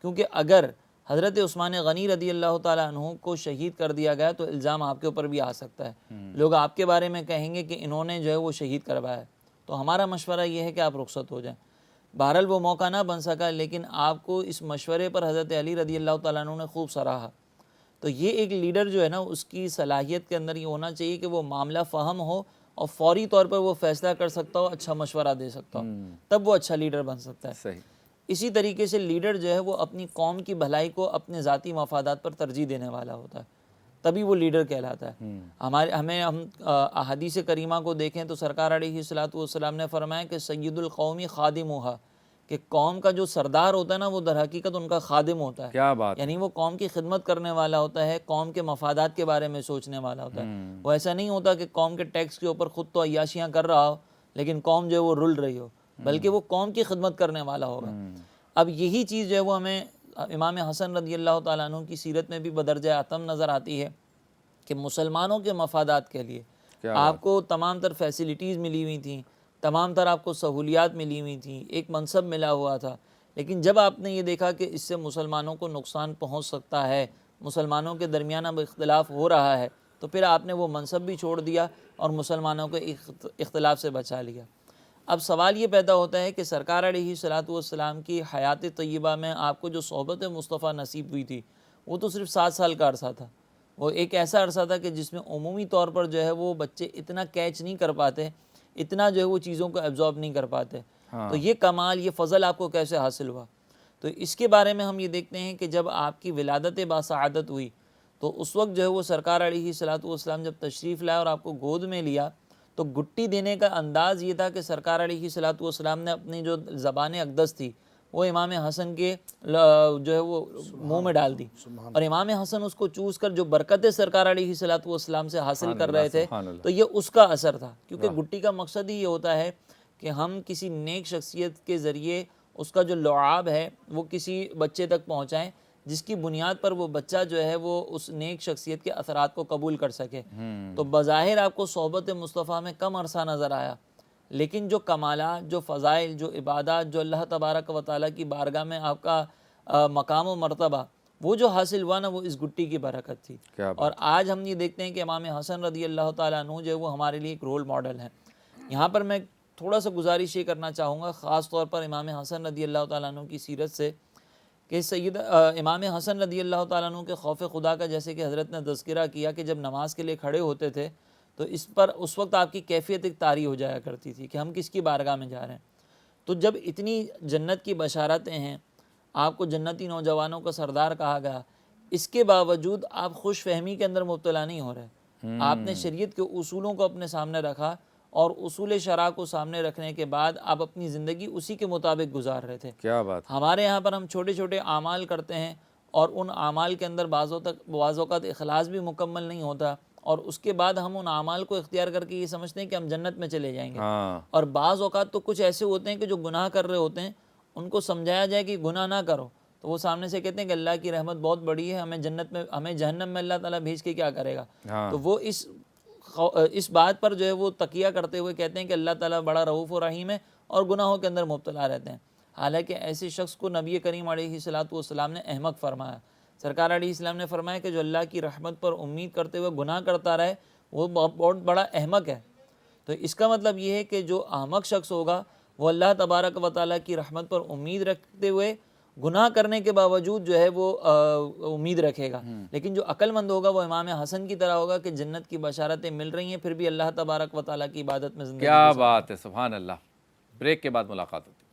क्योंकि अगर हज़रत उस्मान गनी रदी अल्लाह ताला अन्हु को शहीद कर दिया गया तो इल्ज़ाम आपके ऊपर भी आ सकता है। लोग आपके बारे में कहेंगे कि इन्होंने जो है वो शहीद करवाया है। तो हमारा मशवरा ये है कि आप रुखसत हो जाएं। बहरहाल वो मौका ना बन सका, लेकिन आपको इस मशवरे पर हज़रत अली रदी अल्लाह ताला अन्हु ने खूब सराहा। तो ये एक लीडर जो है ना, उसकी सलाहियत के अंदर ये होना चाहिए कि वो मामला फ़हम हो और फौरी तौर पर वो फ़ैसला कर सकता हो, अच्छा मशवरा दे सकता हो, तब वो अच्छा लीडर बन सकता है। सही। इसी तरीके से लीडर जो है वो अपनी कौम की भलाई को अपने ज़ाती मफादात पर तरजीह देने वाला होता है। तभी वो लीडर कहलाता है। हम अहादीस करीमा को देखें तो सरकार अलैहिस्सलातु वस्सलाम ने फरमाया कि सय्यदुल कौमी खादिमुहा, कि कौम का जो सरदार होता है ना वो दर हकीकत उनका खादिम होता है। क्या बात, यानी वो कौम की खिदमत करने वाला होता है, कौम के मफादात के बारे में सोचने वाला होता है। वो ऐसा नहीं होता कि कौम के टैक्स के ऊपर खुद तो अय्याशियाँ कर रहा हो लेकिन कौम जो है वो रुल रही हो, बल्कि वो कौम की खिदमत करने वाला होगा। अब यही चीज़ जो है वो हमें इमाम हसन रज़ी अल्लाह तआला अन्हु की सीरत में भी बदरजा आतम नज़र आती है कि मुसलमानों के मफादात के लिए आपको तमाम तर फैसिलिटीज़ मिली हुई थी, तमाम तर आपको सहूलियात मिली हुई थी, एक मनसब मिला हुआ था, लेकिन जब आपने ये देखा कि इससे मुसलमानों को नुकसान पहुंच सकता है, मुसलमानों के दरमियान अब इख्तिलाफ हो रहा है, तो फिर आपने वो मनसब भी छोड़ दिया और मुसलमानों को इख्तिलाफ से बचा लिया। अब सवाल ये पैदा होता है कि सरकार अलैहिस्सलातु वस्सलाम की हयात तय्यबा में आपको जो सोहबत मुस्तफ़ा नसीब हुई थी वो तो सिर्फ 7 साल का अरसा था। वो एक ऐसा अरसा था कि जिसमें उमूमी तौर पर जो है वो बच्चे इतना कैच नहीं कर पाते, इतना जो है वो चीज़ों को एब्जॉर्ब नहीं कर पाते। तो ये कमाल, ये फ़ज़ल आपको कैसे हासिल हुआ? तो इसके बारे में हम ये देखते हैं कि जब आपकी विलादत बासआदत हुई तो उस वक्त जो है वो सरकार अलैहिस्सलातु वस्सलाम जब तशरीफ़ लाया और आपको गोद में लिया तो गुट्टी देने का अंदाज़ ये था कि सरकार अलैहिस्सलातु वस्सलाम ने अपनी जो ज़बान अक़दस थी वो इमाम हसन के जो है वो मुंह में डाल दी, और इमाम हसन उसको चूस कर जो बरकतें सरकार अलैहिस्सलातु वस्सलाम से हासिल कर रहे थे तो ये उसका असर था। क्योंकि गुट्टी का मकसद ही ये होता है कि हम किसी नेक शख्सियत के ज़रिए उसका जो लुआब है वो किसी बच्चे तक पहुँचाएँ, जिसकी बुनियाद पर वो बच्चा जो है वो उस नेक शख्सियत के असरात को कबूल कर सके। तो बज़ाहिर आपको सोहबत मुस्तफ़ा में कम अरसा नज़र आया, लेकिन जो कमालात, जो फ़ज़ाइल, जो इबादत, जो अल्लाह तबारक व तआला की बारगाह में आपका मकाम व मर्तबा वो जो हासिल हुआ ना वो इस गुट्टी की बरकत थी। और आज हम ये देखते हैं कि इमाम हसन रज़ी अल्लाह तआला अन्हु जो है वो हमारे लिए एक रोल मॉडल हैं। यहाँ पर मैं थोड़ा सा गुजारिश ये करना चाहूँगा ख़ास तौर पर इमाम हसन रज़ी अल्लाह तआला अन्हु की सीरत से कि सैयद इमाम हसन रज़ी अल्लाह तआला अन्हु के खौफ खुदा का जैसे कि हज़रत ने तज़किरा किया कि जब नमाज के लिए खड़े होते थे तो इस पर उस वक्त आपकी कैफियत एक तारी हो जाया करती थी कि हम किसकी बारगाह में जा रहे हैं। तो जब इतनी जन्नत की बशारतें हैं, आपको जन्नती नौजवानों का सरदार कहा गया, इसके बावजूद आप खुश फहमी के अंदर मुब्तला नहीं हो रहे। आपने शरीयत के उसूलों को अपने सामने रखा और उसूल शरा को सामने रखने के बाद आप अपनी ज़िंदगी उसी के मुताबिक गुजार रहे थे। क्या बात। हमारे यहाँ पर हम छोटे छोटे आमाल करते हैं और उन आमाल के अंदर बाज़ औक़ात इखलास भी मुकम्मल नहीं होता, और उसके बाद हम उन आमाल को इख्तियार करके ये समझते हैं कि हम जन्नत में चले जाएंगे। और बाज़ औक़ात तो कुछ ऐसे होते हैं कि जो गुनाह कर रहे होते हैं, उनको समझाया जाए कि गुनाह ना करो तो वो सामने से कहते हैं कि अल्लाह की रहमत बहुत बड़ी है, हमें जन्नत में, हमें जहन्नम में अल्लाह ताला भेज के क्या करेगा। तो वो इस बात पर जो है वो तकिया करते हुए कहते हैं कि अल्लाह ताला बड़ा रऊफ़ और रहीम है और गुनाहों के अंदर मुब्तला रहते हैं। हालांकि ऐसे शख्स को नबी करीम अलैहिस्सलातु वस्सलाम ने अहमक फरमाया। सरकार अलैहिस्सलाम ने फरमाया कि जो अल्लाह की रहमत पर उम्मीद करते हुए गुनाह करता रहे वो बहुत बड़ा अहमक है। तो इसका मतलब ये है कि जो अहमक शख्स होगा वो अल्लाह तबारक व तआला की रहमत पर उम्मीद रखते हुए गुनाह करने के बावजूद जो है वो उम्मीद रखेगा। लेकिन जो अक्लमंद होगा वो इमाम हसन की तरह होगा कि जन्नत की बशारतें मिल रही हैं फिर भी अल्लाह तबारक व तआला की इबादत में ज़िंदगी। क्या बात है, सुभान अल्लाह। ब्रेक के बाद मुलाकात होती है।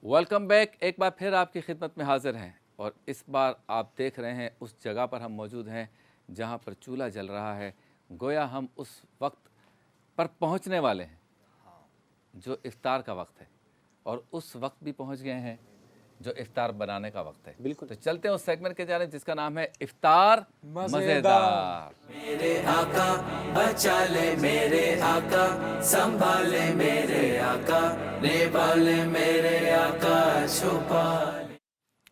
Welcome back. एक बार फिर आपकी खिदमत में हाजिर हैं और इस बार आप देख रहे हैं उस जगह पर हम मौजूद हैं जहाँ पर चूल्हा जल रहा है। गोया हम उस वक्त पर पहुँचने वाले हैं जो इफ्तार का वक्त है, और उस वक्त भी पहुँच गए हैं जो इफ्तार बनाने का वक्त है। बिल्कुल। तो चलते हैं उस सेगमेंट के जाने जिसका नाम है इफ्तार मज़ेदार। मेरे आका बचा ले, मेरे आका संभाले, मेरे आका निभाले, मेरे आका छुपा ले।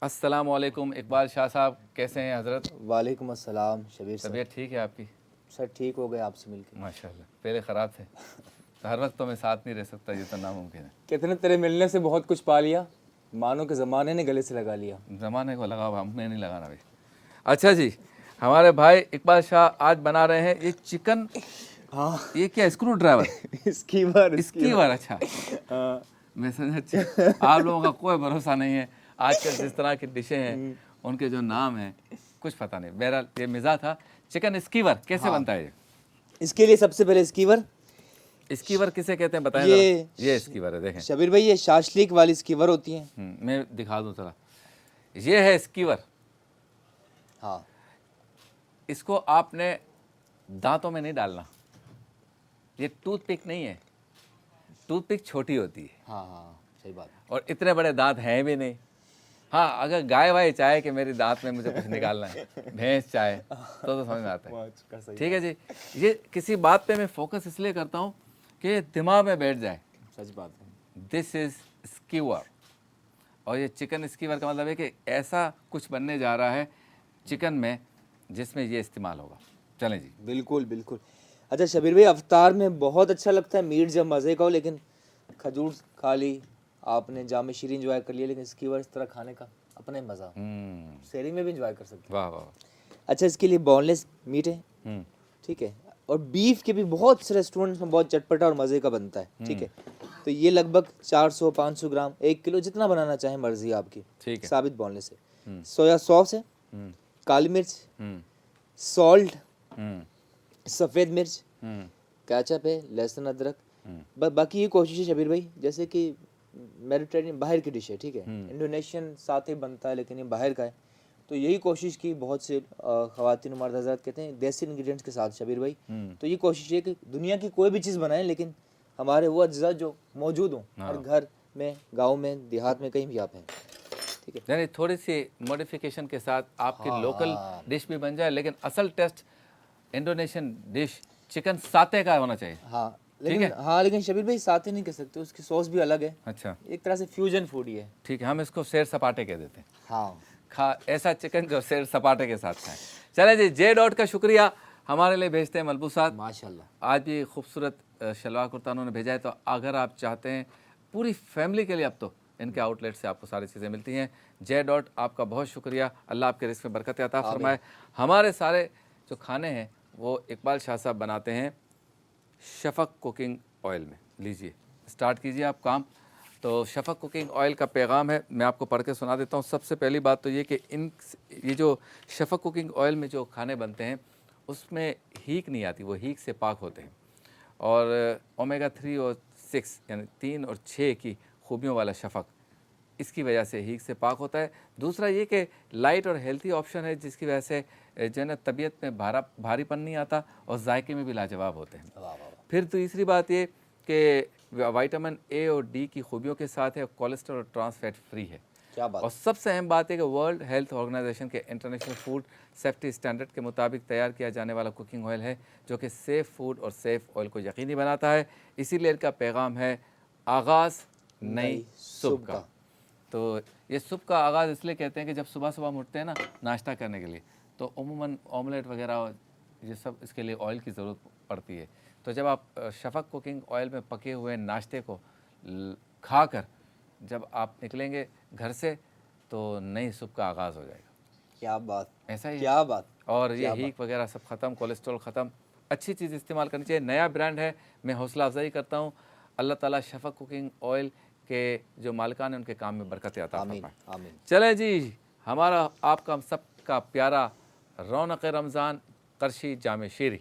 अस्सलाम वालेकुम इकबाल शाह साहब, कैसे हैं हज़रत? वालेकुम अस्सलाम शबीर सर। तबीयत ठीक है आपकी? सर ठीक हो गए आपसे मिलकर। माशाल्लाह। पहले ख़राब थे तो हर वक्त तो मैं साथ नहीं रह सकता, ये तो नामुमकिन है। कितने तेरे मिलने से बहुत कुछ पा लिया, मानो कि ज़माने ने गले से लगा लिया। ज़माने को लगा, हमने नहीं लगाना भाई। अच्छा जी, हमारे भाई इकबाल शाह आज बना रहे हैं ये चिकन। हाँ, ये क्या, स्क्रू ड्राइवर? स्कीवर। अच्छा हाँ। मैं समझ, आप लोगों का कोई भरोसा नहीं है। आजकल जिस तरह की डिशें हैं उनके जो नाम हैं कुछ पता नहीं। बहरहाल ये मिज़ा था। चिकन स्कीवर कैसे बनता है? इसके लिए सबसे पहले स्कीवर स्कीवर किसे कहते हैं बताएं ये जरा। ये स्कीवर है, देखें। शबीर भाई ये शाशलिक वाली स्कीवर होती हैं। मैं दिखा दूं जरा। ये है स्कीवर। हाँ इसको आपने दांतों में नहीं डालना। ये टूथपिक नहीं है, टूथपिक छोटी होती है हाँ हाँ सही बात। और इतने बड़े दांत हैं भी नहीं। हाँ, अगर गाय वाय चाहे कि मेरी दांत में मुझे कुछ निकालना है, भैंस चाहे तो समझ में आता है। ठीक है जी। ये किसी बात पे मैं फोकस इसलिए करता हूँ कि दिमाग में बैठ जाए। सच बात है। This is skewer. और ये चिकन स्कीवर का मतलब है कि ऐसा कुछ बनने जा रहा है चिकन में जिसमें ये इस्तेमाल होगा। चलें जी। बिल्कुल बिल्कुल। अच्छा शबीर भाई अवतार में बहुत अच्छा लगता है मीट जब मज़े का हो, लेकिन खजूर खा ली आपने, जामे शीरी इंजॉय कर लिया, लेकिन स्कीवर इस तरह खाने का अपना ही मज़ा। शहरी में भी इंजॉय कर सकते हैं। वाह वाह। अच्छा इसके लिए बोनलेस मीट है, ठीक है, और बीफ के भी बहुत से रेस्टोरेंट्स में बहुत चटपटा और मज़े का बनता है, ठीक है। तो ये लगभग 400-500 ग्राम 1 किलो जितना बनाना चाहे मर्जी आपकी, ठीक है। साबित बोनलेस है। सोया सॉस है, काली मिर्च, सॉल्ट, सफ़ेद मिर्च, केचप है, लहसुन अदरक। बाकी ये कोशिश है शबीर भाई, जैसे कि मेडिटेरेनियन बाहर की डिश है, ठीक है, इंडोनेशियन साथ ही बनता है लेकिन ये बाहर का है, तो यही कोशिश की बहुत से ख़वातीन मर्द हज़रात कहते हैं देसी इंग्रेडिएंट्स के साथ शबीर भाई। तो ये कोशिश है कि दुनिया की कोई भी चीज़ बनाएं लेकिन हमारे वो अज्जा जो मौजूद हों हर घर में, गाँव में, देहात में, कहीं भी आप हैं, ठीक है। यानी थोड़ी सी मॉडिफिकेशन के साथ आपकी लोकल डिश भी बन जाए, लेकिन असल टेस्ट इंडोनेशियन डिश चिकन साते का होना चाहिए। हाँ लेकिन शबीर भाई साथ ही नहीं कह सकते, उसकी सॉस भी अलग है। अच्छा, एक तरह से फ्यूजन फूड ही है। ठीक है, हम इसको सैर सपाटे कह देते हैं। हाँ ऐसा चिकन जो सैर सपाटे के साथ खाएं। चले जी, जे डॉट का शुक्रिया, हमारे लिए भेजते हैं मलबूसात। माशाल्लाह आज भी खूबसूरत शलवार कुर्ता उन्होंने भेजा है। तो अगर आप चाहते हैं पूरी फैमिली के लिए, अब तो इनके आउटलेट से आपको सारी चीज़ें मिलती हैं। जे डॉट आपका बहुत शुक्रिया, अल्लाह आपके रिस्क में बरकत अता फरमाए। हमारे सारे जो खाने हैं वो इकबाल शाह साहब बनाते हैं शफ़क़ कुकिंग ऑयल में। लीजिए, स्टार्ट कीजिए आप काम। तो शफ़क़ कुकिंग ऑयल का पैगाम है, मैं आपको पढ़ के सुना देता हूँ। सबसे पहली बात तो ये कि ये जो शफ़क़ कुकिंग ऑयल में जो खाने बनते हैं उसमें हीक नहीं आती, वो हीक से पाक होते हैं। और ओमेगा 3 और 6 यानी 3 और 6 की खूबियों वाला शफ़क़, इसकी वजह से हीक से पाक होता है। दूसरा ये कि लाइट और हेल्थी ऑप्शन है, जिसकी वजह से जो है ना तबीयत में भारीपन नहीं आता और जायके में भी लाजवाब होते हैं। फिर तीसरी बात ये कि विटामिन ए और डी की खूबियों के साथ है, कोलेस्ट्रॉल और ट्रांस फैट फ्री है। क्या बात। और सबसे अहम बात है कि वर्ल्ड हेल्थ ऑर्गेनाइजेशन के इंटरनेशनल फूड सेफ्टी स्टैंडर्ड के मुताबिक तैयार किया जाने वाला कुकिंग ऑयल है, जो कि सेफ़ फूड और सेफ़ ऑयल को यकीनी बनाता है। इसीलिए इनका पैगाम है आगाज़ नई सुबह का। तो ये सुबह का आगाज़ इसलिए कहते हैं कि जब सुबह सुबह उठते हैं ना नाश्ता करने के लिए, तो उमूमन ऑमलेट वगैरह ये सब इसके लिए ऑयल की ज़रूरत पड़ती है। तो जब आप शफ़क़ कुकिंग ऑयल में पके हुए नाश्ते को खाकर जब आप निकलेंगे घर से, तो नई सुबह का आगाज़ हो जाएगा। क्या बात, ऐसा ही क्या बात। और ये हीक वगैरह सब ख़त्म, कोलेस्ट्रॉल ख़त्म, अच्छी चीज़ इस्तेमाल करनी चाहिए। नया ब्रांड है, मैं हौसला अफजाई करता हूँ। अल्लाह ताला शफ़क़ कुकिंग ऑयल के जो मालिकान हैं उनके काम में बरकत अता फरमाए। चले जी, हमारा आपका सबका प्यारा रौनक रमज़ान करशी जामे शीरी।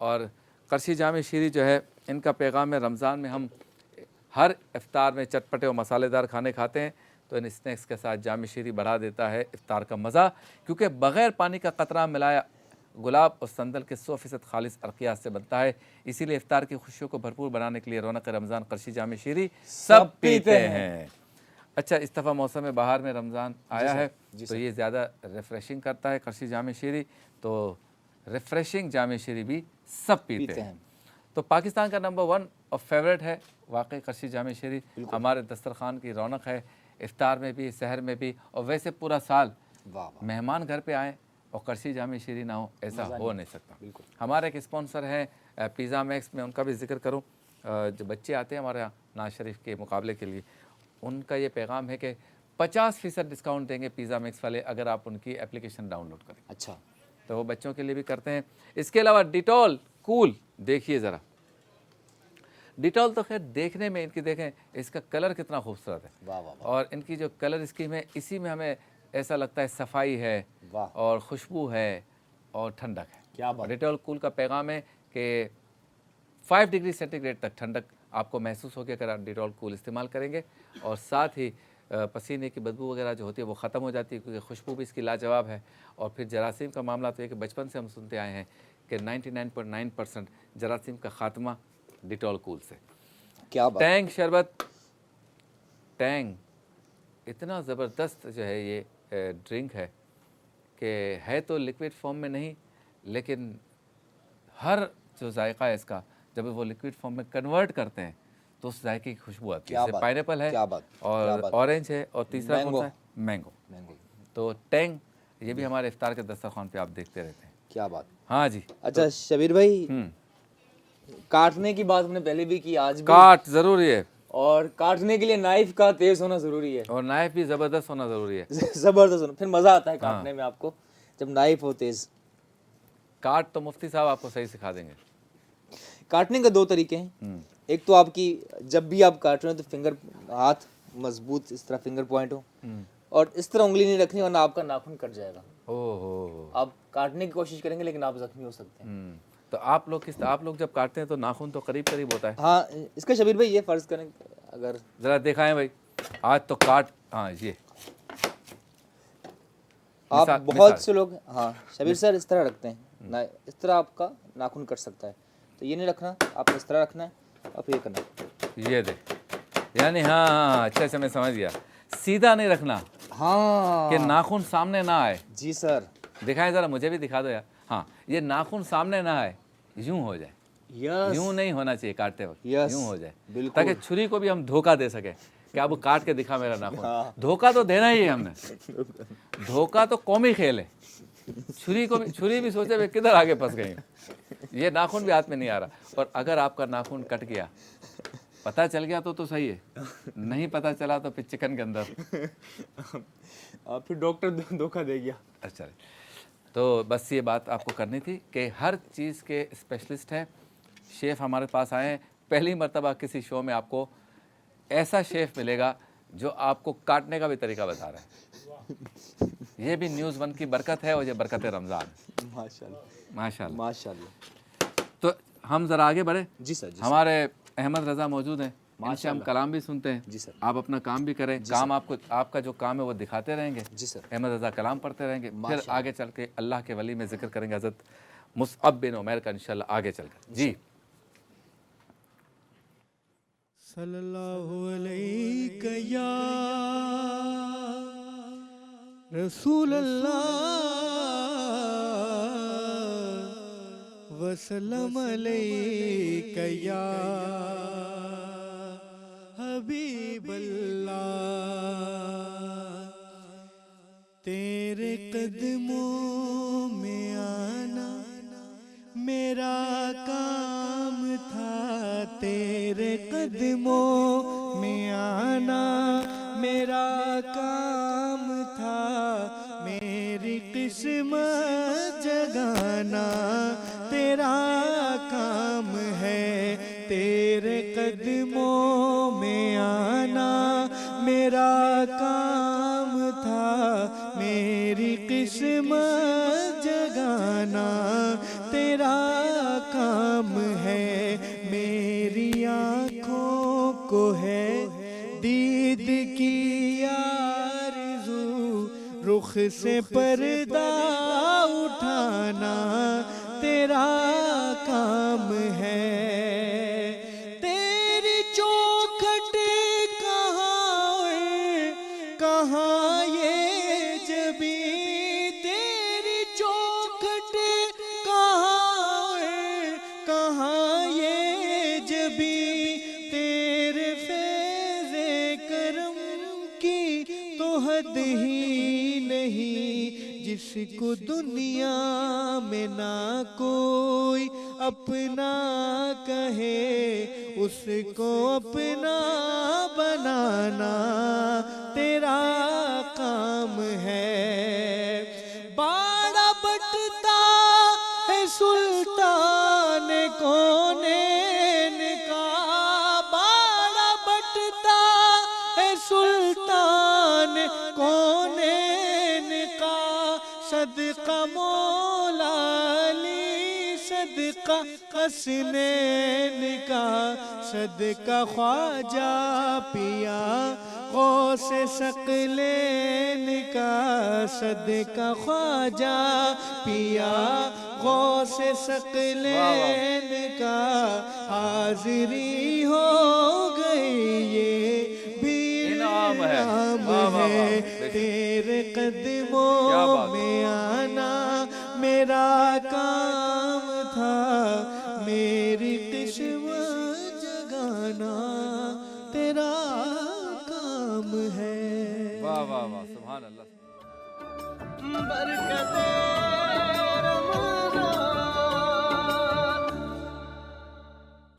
और करशी जामे शीरी जो है, इनका पैगाम है रमज़ान में हम हर इफ्तार में चटपटे और मसालेदार खाने खाते हैं, तो इन स्नैक्स के साथ जामे शीरी बढ़ा देता है इफ्तार का मज़ा, क्योंकि बग़ैर पानी का कतरा मिलाया गुलाब और संदल के 100% खालिस अर्कियात से बनता है। इसीलिए इफ्तार की खुशियों को भरपूर बनाने के लिए रौनक रमज़ान करशी जामे शीरी सब पीते हैं। अच्छा, इस दफ़ा मौसम बहार में रमज़ान आया है, तो ये ज़्यादा रिफ़्रेशिंग करता है करशी जामे शीरी, तो रिफ़्रेशिंग जामे शीरी भी सब पीते हैं। तो पाकिस्तान का नंबर 1 और फेवरेट है वाकई करशी जामे शीरी। हमारे दस्तरखान की रौनक है, इफ्तार में भी, सहर में भी, और वैसे पूरा साल मेहमान घर पे आएँ और करशी जामे शीरी ना हो, ऐसा हो नहीं सकता। हमारे एक स्पॉन्सर हैं पिज़्ज़ा मैक्स, में उनका भी जिक्र करूँ। जो बच्चे आते हैं हमारे यहाँ नाज शरीफ के मुकाबले के लिए, उनका ये पैगाम है कि 50% डिस्काउंट देंगे पिज़्ज़ा मैक्स वाले अगर आप उनकी एप्लीकेशन डाउनलोड करें। अच्छा, तो वो बच्चों के लिए भी करते हैं। इसके अलावा डिटॉल कूल, देखिए ज़रा, डिटॉल तो खैर देखने में इनकी देखें, इसका कलर कितना खूबसूरत है। वाह वाह। और इनकी जो कलर स्कीम है, इसी में हमें ऐसा लगता है सफाई है और खुशबू है और ठंडक है। क्या बात। डिटॉल कूल का पैगाम है कि 5 डिग्री सेंटीग्रेड तक ठंडक आपको महसूस होगी अगर आप डिटॉल कूल इस्तेमाल करेंगे। और साथ ही पसीने की बदबू वगैरह जो होती है वो ख़त्म हो जाती है, क्योंकि खुशबू भी इसकी लाजवाब है। और फिर जरासीम का मामला तो है कि बचपन से हम सुनते आए हैं कि 99.9% जरासीम का ख़ात्मा डिटॉल कूल से। क्या बात। टैंग शरबत, टैंग इतना ज़बरदस्त जो है ये ड्रिंक है कि है तो लिक्विड फॉर्म में नहीं, लेकिन हर जो जायका है इसका जब वो लिक्विड फॉर्म में कन्वर्ट करते हैं तो उस जायके की खुशबू आती है। जैसे पाइनएप्पल है, क्या बात, और ऑरेंज है, और तीसरा कौन सा है? मैंगो। मैंगो। तो टैंग ये भी हमारे इफ्तार के दस्तरखान पे आप देखते रहते हैं। क्या बात। हाँ जी। अच्छा शबीर भाई, काटने की बात हमने पहले भी की, आज भी काट ज़रूरी है, और काटने के लिए नाइफ का तेज होना जरूरी है, और नाइफ भी ज़बरदस्त होना ज़रूरी है। जबरदस्त होना, फिर मजा आता है काटने में आपको जब नाइफ हो तेज। काट तो मुफ्ती साहब आपको सही सिखा देंगे। काटने के 2 तरीके हैं। एक तो आपकी जब भी आप काट रहे हो तो फिंगर, हाथ मजबूत इस तरह फिंगर पॉइंट हो, और इस तरह उंगली नहीं रखनी वरना आपका नाखून कट जाएगा। ओहो। आप काटने की कोशिश करेंगे लेकिन आप जख्मी हो सकते हैं। तो आप लोग जब काटते हैं तो नाखून तो करीब करीब होता है। हाँ, इसका शबीर भाई ये फर्ज करें अगर ज़रा दिखाएं भाई, आज तो काट, हाँ ये आप मिसाल- बहुत से लोग, हाँ शबीर सर इस तरह रखते हैं ना, इस तरह आपका नाखून कट सकता है, तो ये नहीं रखना, आपको इस तरह रखना है और फिर ये करना है। ये दे, यानी हाँ अच्छे से मैं समझ गया, सीधा नहीं रखना, हाँ कि नाखून सामने ना आए। जी सर। दिखाएं ज़रा, मुझे भी दिखा दो यार। हाँ, ये नाखून सामने ना आए, यूं हो जाए, यस, यूं नहीं होना चाहिए काटते वक्त, यस, यूं हो जाए, बिल्कुल। ताकि छुरी को भी हम धोखा दे सके कि अब काट के दिखा मेरा नाखून। धोखा तो देना ही है हमने, धोखा तो कौमी खेल है। छुरी भी सोचे वे किधर आगे फंस गई, ये नाखून भी हाथ में नहीं आ रहा। और अगर आपका नाखून कट गया, पता चल गया तो सही है, नहीं पता चला तो फिर चिकन के अंदर फिर डॉक्टर धोखा दे गया। अच्छा, तो बस ये बात आपको करनी थी कि हर चीज़ के स्पेशलिस्ट हैं। शेफ़ हमारे पास आए हैं, पहली मर्तबा किसी शो में आपको ऐसा शेफ़ मिलेगा जो आपको काटने का भी तरीका बता रहा है। ये भी न्यूज़ 1 की बरकत है, और ये बरकत रमज़ान। माशाल्लाह माशाल्लाह। माशाल्लाह। तो हम ज़रा आगे बढ़े। जी सर, जी हमारे अहमद रज़ा मौजूद हैं, इनसे हम कलाम भी सुनते हैं। जी सर। आप अपना काम भी करें, काम आपका जो काम है वो दिखाते रहेंगे। जी सर। अहमद रज़ा कलाम पढ़ते रहेंगे, फिर आगे चल के अल्लाह के वली में जिक्र करेंगे हज़रत मुसअब बिन उमैर का इंशाल्लाह आगे चलकर। जी। सल्लल्लाहु अलैहि या रसूल अल्लाह वसल्लम अलैका या हबीब अल्लाह, तेरे कदमों में आना मेरा काम था, तेरे कदमों में आना मेरा काम था, मेरी किस्मत जगाना तेरा काम है, तेरे कदमों में आना मेरा काम था, मेरी किस्मत जगाना तेरा काम है, मेरी आँखों को है दीद की आरज़ू, रुख से पर्दा उठाना तेरा काम है, तेरी चौखट कहाँ ये जबी, तेरी चौखट कहाँ ये जबी, तेरे फैज़े करम की तो हद ही नहीं, जिसको दुनिया में ना कोई अपना कहे, उसको अपना बनाना तेरा काम है, बाड़ा बटता है सुल्तान कौनैन का, बाड़ा बटता है सुल्तान कौनैन का, सदका मौला अली, सदका फिरका हसनैन का सदका ख्वाजा पिया गौस सकलैन का सदका ख्वाजा पिया गौस सकलैन का हाजिरी हो गई ये भी इनाम है। इनाम वाह, वाह, वाह। है बेशक। तेरे क्या कदमों बात। में आना मेरा काम था मेरी किस्मत जगाना तेरा काम है। वाह वाह वाह, सुभान अल्लाह।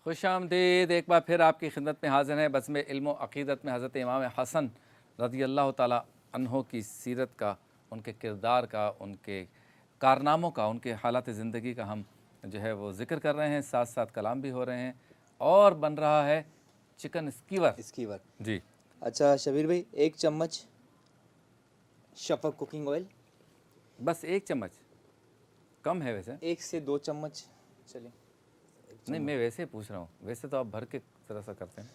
खुश आमदीद, एक बार फिर आपकी खिदमत में हाजिर हैं बज़्म इल्म व अक़ीदत में हज़रत इमाम हसन रज़ी अल्लाह ताला अन्हो की सीरत का, उनके किरदार का, उनके कारनामों का, उनके हालात ज़िंदगी का हम जो है वो ज़िक्र कर रहे हैं, साथ साथ कलाम भी हो रहे हैं और बन रहा है चिकन स्कीवर। स्कीवर। जी, अच्छा शबीर भाई, 1 चम्मच शफक कुकिंग ऑयल, बस 1 चम्मच कम है वैसे। 1 से 2 चम्मच चलिए। नहीं, मैं वैसे पूछ रहा हूँ, वैसे तो आप भर के तरह सा करते हैं।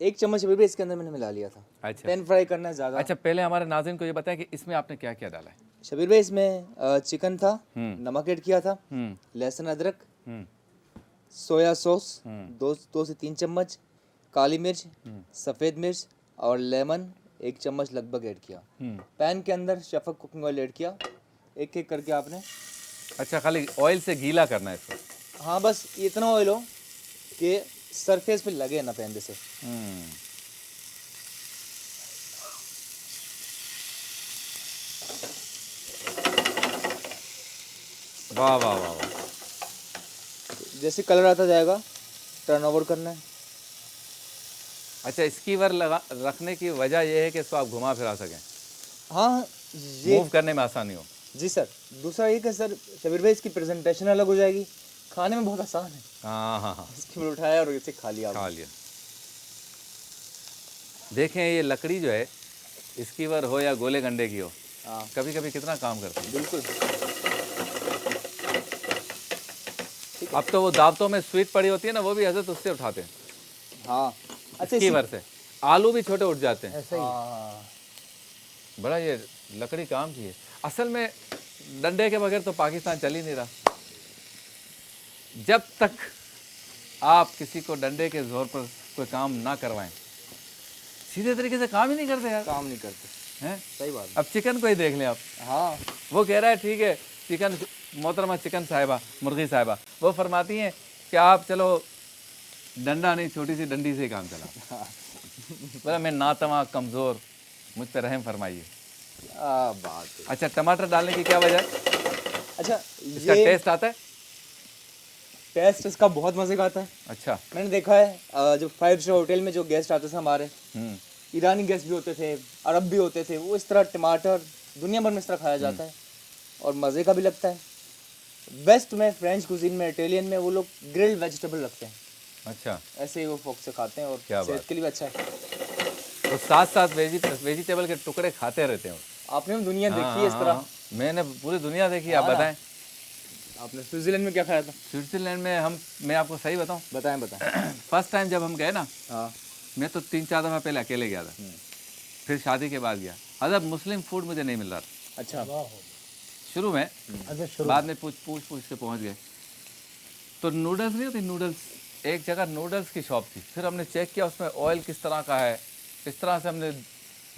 1 चम्मच शबीर भाई इसके अंदर मैंने मिला लिया था। अच्छा। पैन फ्राई करना है ज़्यादा। अच्छा, पहले हमारे नाज़रीन को ये बताएं कि इसमें आपने क्या क्या डाला है। शबीर भाई इसमें चिकन था, नमक ऐड किया था, हम्म लहसुन अदरक, हम्म सोया सॉस 2 से 3 चम्मच, काली मिर्च, सफ़ेद मिर्च और लेमन 1 चम्मच लगभग ऐड किया। पैन के अंदर शफक कुकिंग ऑयल ऐड किया, एक एक करके आपने। अच्छा, खाली ऑयल से गीला करना है इसको। हाँ, बस इतना ऑयल हो कि सरफेस पे लगे ना पैन जैसे। वाह वाह वाह वाह। जैसे कलर आता जाएगा टर्न ओवर करना है। अच्छा, स्कीवर लगा रखने की वजह यह है कि इसको आप घुमा फिरा सकें, हाँ ये मूव करने में आसानी हो। जी सर। दूसरा ये कि सर शबीर भाई इसकी प्रेजेंटेशन अलग हो जाएगी, खाने में बहुत आसान है। हाँ हाँ हाँ, इसकी में उठाया और इसे खा लिया खा आपने। लिया। देखें, ये लकड़ी जो है स्कीवर हो या गोले गंडे की हो, हाँ कभी कभी कितना काम करती है। बिल्कुल। अब तो वो दावतों में स्वीट पड़ी होती है ना, वो भी हजरत उससे उठाते हैं, हाँ अच्छा स्कीवर से। आलू भी छोटे उठ जाते हैं। हाँ बड़ा ये लकड़ी काम की है। असल में डंडे के बगैर तो पाकिस्तान चल ही नहीं रहा। जब तक आप किसी को डंडे के जोर पर कोई काम ना करवाएं, सीधे तरीके से काम ही नहीं करते यार, काम नहीं करते। हैं। सही बात है। अब चिकन को ही देख लें आप, हाँ वो कह रहा है ठीक है चिकन, मोहतरमा चिकन साहिबा, मुर्गी साहिबा, वो फरमाती हैं कि आप चलो डंडा नहीं, छोटी सी डंडी से ही काम चला। बोला मैं नातवा कमज़ोर, मुझ पर रहम फरमाइए। क्या बात है। अच्छा, टमाटर डालने की क्या वजह है? अच्छा इसका ये टेस्ट आता है? टेस्ट इसका बहुत मज़े का आता है। अच्छा। मैंने देखा है जब 5 स्टार होटल में जो गेस्ट आते थे हमारे, ईरानी गेस्ट भी होते थे, अरब भी होते थे, वो इस तरह टमाटर दुनिया भर में इस तरह खाया जाता है और मज़े का भी लगता है। वेस्ट में फ्रेंच कुजीन में, इटालियन में वो लोग ग्रिल्ड वेजिटेबल रखते हैं, अच्छा, ऐसे ही वो फोक से खाते हैं और क्या सेहत बात। के लिए भी अच्छा है। तो साथ साथ वेजिटेबल के टुकड़े खाते रहते हैं। आपने भी दुनिया देखी है इस तरह? हाँ, मैंने पूरी दुनिया देखी। आप हाँ ना। बताएं, आपने स्विट्जरलैंड में क्या खाया था? स्विट्जरलैंड में मैं आपको सही बताऊं, बताएं बताएं। फर्स्ट टाइम जब हम गए ना, हाँ मैं तो 3-4 दफ़ा पहले अकेले गया था, फिर शादी के बाद गया। हज़रत मुस्लिम फूड मुझे नहीं मिल रहा था अच्छा। शुरू में, अच्छा बाद में पूछ के पहुंच गए। तो नूडल्स नहीं होती, नूडल्स, एक जगह नूडल्स की शॉप थी। फिर हमने चेक किया उसमें ऑयल किस तरह का है, इस तरह से हमने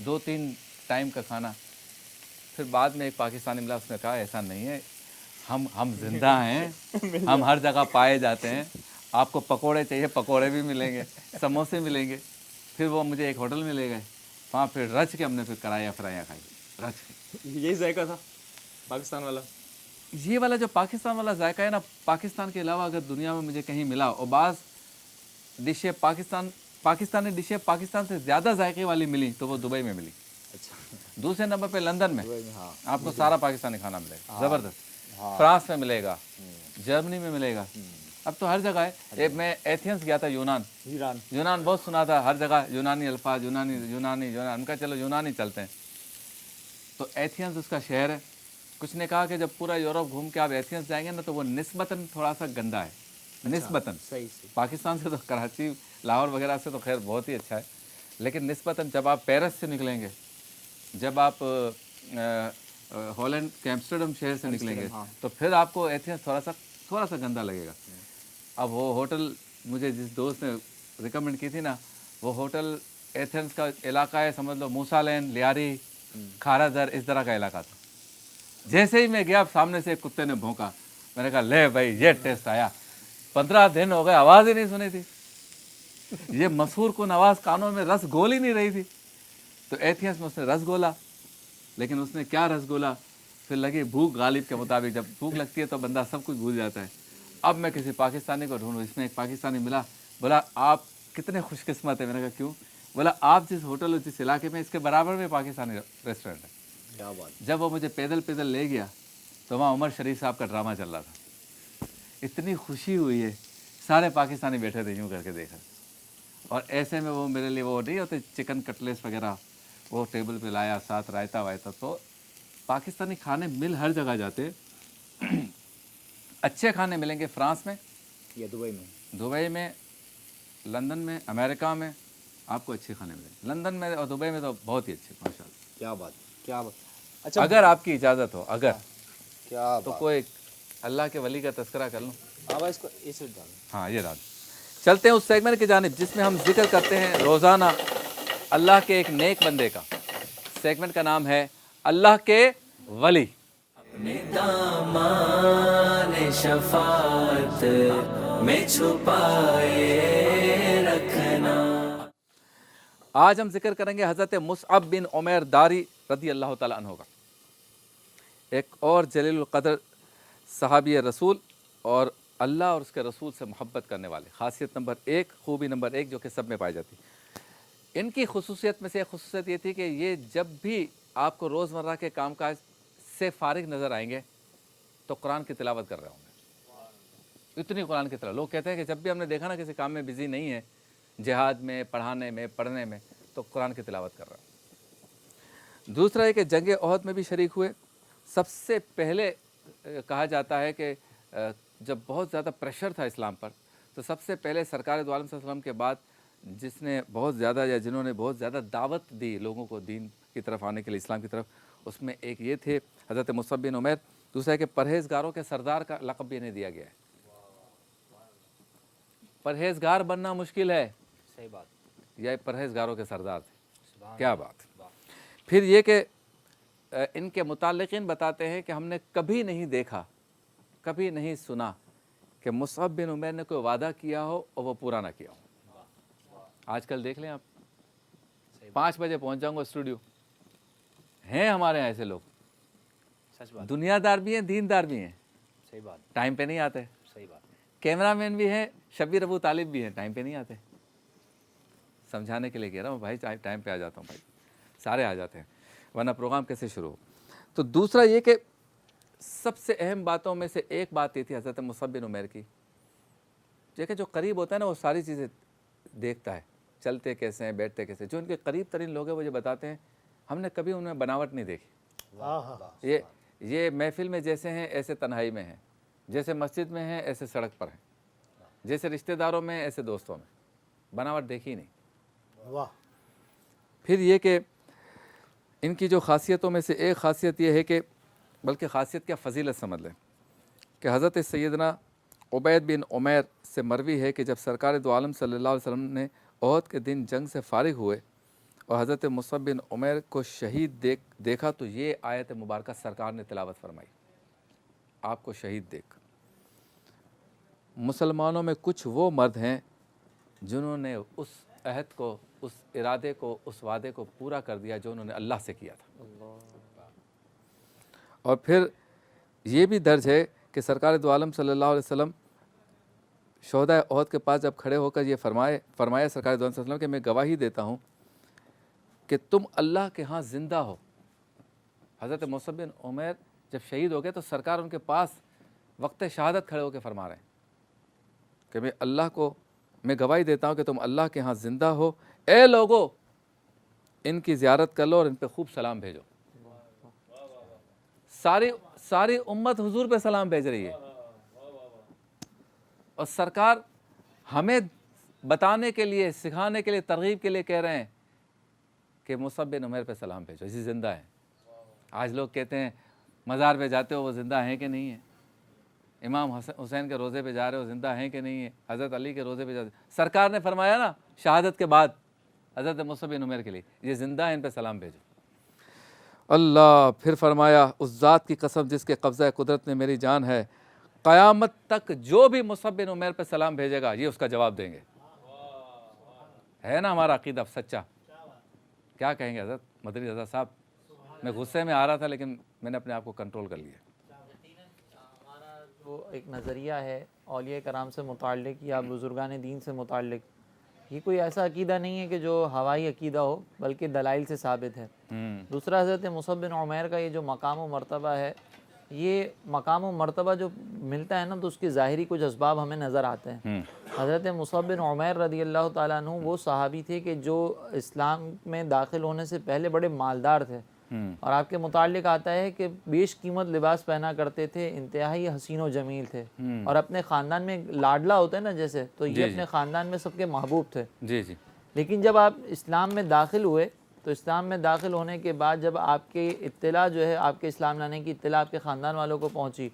2-3 टाइम का खाना। फिर बाद में एक पाकिस्तानी मिला, उसने कहा ऐसा नहीं है, हम जिंदा हैं, हम हर जगह पाए जाते हैं, आपको पकोड़े चाहिए पकोड़े भी मिलेंगे, समोसे मिलेंगे। फिर वो मुझे एक होटल में ले गए, वहाँ फिर रच के हमने फिर कराया फ्राइयाँ खाई, रच के। यही जायका था पाकिस्तान वाला। ये वाला जो पाकिस्तान वाला जायका है ना, पाकिस्तान के अलावा अगर दुनिया में मुझे कहीं मिला, और बाज़ डिशें पाकिस्तानी डिशें पाकिस्तान से ज़्यादा जायके वाली मिली, तो वो दुबई में मिली। अच्छा। दूसरे नंबर पे लंदन में हाँ आपको सारा पाकिस्तानी खाना मिलेगा, ज़बरदस्त। फ्रांस में मिलेगा, जर्मनी में मिलेगा, अब तो हर जगह है। मैं एथेंस गया था, यूनान बहुत सुना था, हर जगह यूनानी अल्फाज, यूनानी। उनका चलो यूनानी चलते हैं। तो एथेंस उसका शहर है। कुछ ने कहा कि जब पूरा यूरोप घूम के आप एथेंस जाएंगे ना, तो वो निस्बतन थोड़ा सा गंदा है, निस्बतन। सही सही। पाकिस्तान से तो कराची, लाहौर वगैरह से तो खैर बहुत ही अच्छा है, लेकिन निस्बतन जब आप पेरिस से निकलेंगे, जब आप हॉलैंड के एम्स्टर्डम शहर से निकलेंगे, तो फिर आपको एथेंस थोड़ा सा गंदा लगेगा। अब वो होटल मुझे जिस दोस्त ने रिकमेंड की थी ना, वो होटल एथेंस का इलाका है, समझ लो मूसालैन, लियारी, खारादर, इस तरह का इलाका था। जैसे ही मैं गया, सामने से एक कुत्ते ने भौंका। मैंने कहा ले भाई, ये टेस्ट आया। 15 दिन हो गए, आवाज़ ही नहीं सुनी थी। ये मशहूर कुन आवाज़ कानों में रस गोल ही नहीं रही थी। तो एथियस में उसने रस गोला, लेकिन उसने क्या रस गोला, फिर लगी भूख। गालिब के मुताबिक जब भूख लगती है तो बंदा सब कुछ भूल जाता है। अब मैं किसी पाकिस्तानी को ढूंढूं, इसमें एक पाकिस्तानी मिला। बोला आप कितने खुशकिस्मत है। मैंने कहा क्यों? बोला आप जिस होटल और जिस इलाके में, इसके बराबर में पाकिस्तानी रेस्टोरेंट है। क्या बात। जब वो मुझे पैदल पैदल ले गया तो वहाँ उमर शरीफ साहब का ड्रामा चल रहा था। इतनी खुशी हुई है, सारे पाकिस्तानी बैठे थे यूँ करके देखा। और ऐसे में वो मेरे लिए वो नहीं होते चिकन कटलेट्स वगैरह, वो टेबल पे लाया, साथ रायता वायता। तो पाकिस्तानी खाने मिल हर जगह जाते। अच्छे खाने मिलेंगे फ्रांस में या दुबई में, लंदन में, अमेरिका में आपको अच्छे खाने मिलेंगे। लंदन में और दुबई में तो बहुत ही अच्छे, माशाल्लाह। क्या बात, क्या बात। अच्छा, अगर आपकी इजाज़त हो, अगर क्या तो बात। कोई अल्लाह के वली का तस्करा कर लूँ। अब इसको इसे डालो। हाँ, ये डाल। चलते हैं उस सेगमेंट की जानिब जिसमें हम जिक्र करते हैं रोज़ाना अल्लाह के एक नेक बंदे का। सेगमेंट का नाम है अल्लाह के वली। अपने दामन शफात में छुपाए रखना। आज हम जिक्र करेंगे हज़रत मुसअब बिन उमैर दारी रदी अल्लाह ताला अन्हु का, एक और जलीलुल क़द्र सहाबी रसूल और अल्लाह और उसके रसूल से मोहब्बत करने वाले। खासियत नंबर 1, खूबी नंबर 1 जो कि सब में पाई जाती। इनकी खुसूसियत में से एक खुसूसियत ये थी कि ये जब भी आपको रोज़मर्रा के कामकाज से फारिग नज़र आएंगे तो कुरान की तिलावत कर रहे होंगे। इतनी कुरान की तिलावत। लोग कहते हैं कि जब भी हमने देखा ना किसी काम में बिज़ी नहीं है, जिहाद में, पढ़ाने में, पढ़ने में, तो कुरान की तिलावत कर रहा है। दूसरा है कि जंग ओहद में भी शरीक हुए। सबसे पहले कहा जाता है कि जब बहुत ज़्यादा प्रेशर था इस्लाम पर, तो सबसे पहले सरकार दो आलम सल्लल्लाहु अलैहि वसल्लम के बाद जिसने बहुत ज़्यादा या जिन्होंने बहुत ज़्यादा दावत दी लोगों को दीन की तरफ आने के लिए, इस्लाम की तरफ, उसमें एक ये थे हज़रत मुसअब बिन उमैर। दूसरा है कि परहेज़गारों के सरदार का लक़ब भी इन्हें दिया गया है। परहेज़गार बनना मुश्किल है, सही बात। यह परहेज़गारों के सरदार थे। क्या बात। फिर ये कि इनके मुताल्लिक़ीन बताते हैं कि हमने कभी नहीं देखा, कभी नहीं सुना कि मुसअब बिन उमैर ने कोई वादा किया हो और वो पूरा ना किया हो। आजकल देख लें आप, 5 बजे पहुंच जाऊंगा स्टूडियो, हैं हमारे यहाँ ऐसे लोग, सच बात। दुनियादार भी हैं, दीनदार भी हैं, सही बात। टाइम पे नहीं आते। सही बात। कैमरामैन भी हैं, शब्बीर अबू तालिब भी हैं, टाइम पे नहीं आते। समझाने के लिए कह रहा हूँ भाई, टाइम पे आ जाता हूँ भाई, सारे आ जाते हैं, वरना प्रोग्राम कैसे शुरू हो। तो दूसरा ये कि सबसे अहम बातों में से एक बात ये थी हज़रत मुसअब बिन उमैर की, देखिए जो करीब होता है ना वो सारी चीज़ें देखता है, चलते कैसे हैं, बैठते कैसे। जो उनके करीब तरीन लोग हैं वो ये बताते हैं हमने कभी उनमें बनावट नहीं देखी। ये महफिल में जैसे हैं ऐसे तन्हाई में हैं, जैसे मस्जिद में हैं ऐसे सड़क पर हैं, जैसे रिश्तेदारों में ऐसे दोस्तों में, बनावट देखी नहीं। वाह। फिर ये कि इनकी जो खासियतों में से एक खासियत ये है कि, बल्कि खासियत क्या फ़जीलत समझ लें, कि हज़रत सैयदना उबैद बिन उमैर से मरवी है कि जब सरकार दो आलम सल्लल्लाहु अलैहि वसल्लम ने ओहद के दिन जंग से फारिग हुए और हज़रत मुसअब बिन उमैर को शहीद देखा तो ये आयत मुबारक सरकार ने तिलावत फरमाई, आपको शहीद देख। मुसलमानों में कुछ वो मर्द हैं जिन्होंने उस अहद को, उस इरादे को, उस वादे को पूरा कर दिया जो उन्होंने अल्लाह से किया था। और फिर ये भी दर्ज है कि सरकार दो आलम सल्लल्लाहु अलैहि वसल्लम शोहदा ओहद के पास जब खड़े होकर ये फरमाया सरकार दो आलम सल्लल्लाहु अलैहि वसल्लम कि मैं गवाही देता हूँ कि तुम अल्लाह के यहाँ ज़िंदा हो। हज़रत मुसअब बिन उमैर जब शहीद हो गए तो सरकार उनके पास वक्त शहादत खड़े होकर फरमा रहे हैं कि मैं अल्लाह को, मैं गवाही देता हूँ कि तुम अल्लाह के यहाँ ज़िंदा हो। ए लोगो, इनकी ज़ियारत कर लो और इन पे खूब सलाम भेजो। सारी उम्मत हुजूर पे सलाम भेज रही है। और सरकार हमें बताने के लिए, सिखाने के लिए, तरगीब के लिए कह रहे हैं कि मुसअब बिन उमैर पे सलाम भेजो, इसी ज़िंदा है। आज लोग कहते हैं मज़ार पे जाते हो वो ज़िंदा हैं कि नहीं है, इमाम हुसैन के रोज़े पे जा रहे हो ज़िंदा हैं कि नहीं है, हज़रत अली के रोज़े पे जा, सरकार ने फरमाया ना शहादत के बाद हज़रत मुसअब बिन उमैर के लिए, ये ज़िंदा है, इन पे सलाम भेजो। अल्लाह फिर फरमाया, उस ज़ात की कसम जिसके कब्ज़ा कुदरत में मेरी जान है, क़यामत तक जो भी मुसअब बिन उमैर पे सलाम भेजेगा ये उसका जवाब देंगे। है ना हमारा अक़ीदा सच्चा? क्या कहेंगे हज़रत मदनी रज़ा साहब? मैं गुस्से में आ रहा था लेकिन मैंने अपने आप को कंट्रोल कर लिया। हमारा जो एक नज़रिया है औलिया कराम से मुताल्लिक़ या बुज़ुर्गान दीन से मुताल्लिक़, ये कोई ऐसा अकीदा नहीं है कि जो हवाई अकीदा हो, बल्कि दलाइल से साबित है। दूसरा, हज़रत मुसअब बिन उमैर का ये जो मकाम व मर्तबा है, ये मकाम व मर्तबा जो मिलता है ना, तो उसके ज़ाहिरी कुछ असबाब हमें नज़र आते हैं। हज़रत मुसअब बिन उमैर रज़ियल्लाहु ताला अन्हु वो सहाबी थे कि जो इस्लाम में दाखिल होने से पहले बड़े मालदार थे, और आपके मुताल्लिक़ आता है कि बेश कीमत लिबास पहना करते थे, इंतहाई हसीन व जमील थे, और अपने ख़ानदान में लाडला होता है ना जैसे, तो ये अपने ख़ानदान में सबके महबूब थे। जी जी। लेकिन जब आप इस्लाम में दाखिल हुए, तो इस्लाम में दाखिल होने के बाद जब आपके इत्तला जो है, आपके इस्लाम लाने की इत्तला आपके ख़ानदान वालों को पहुंची,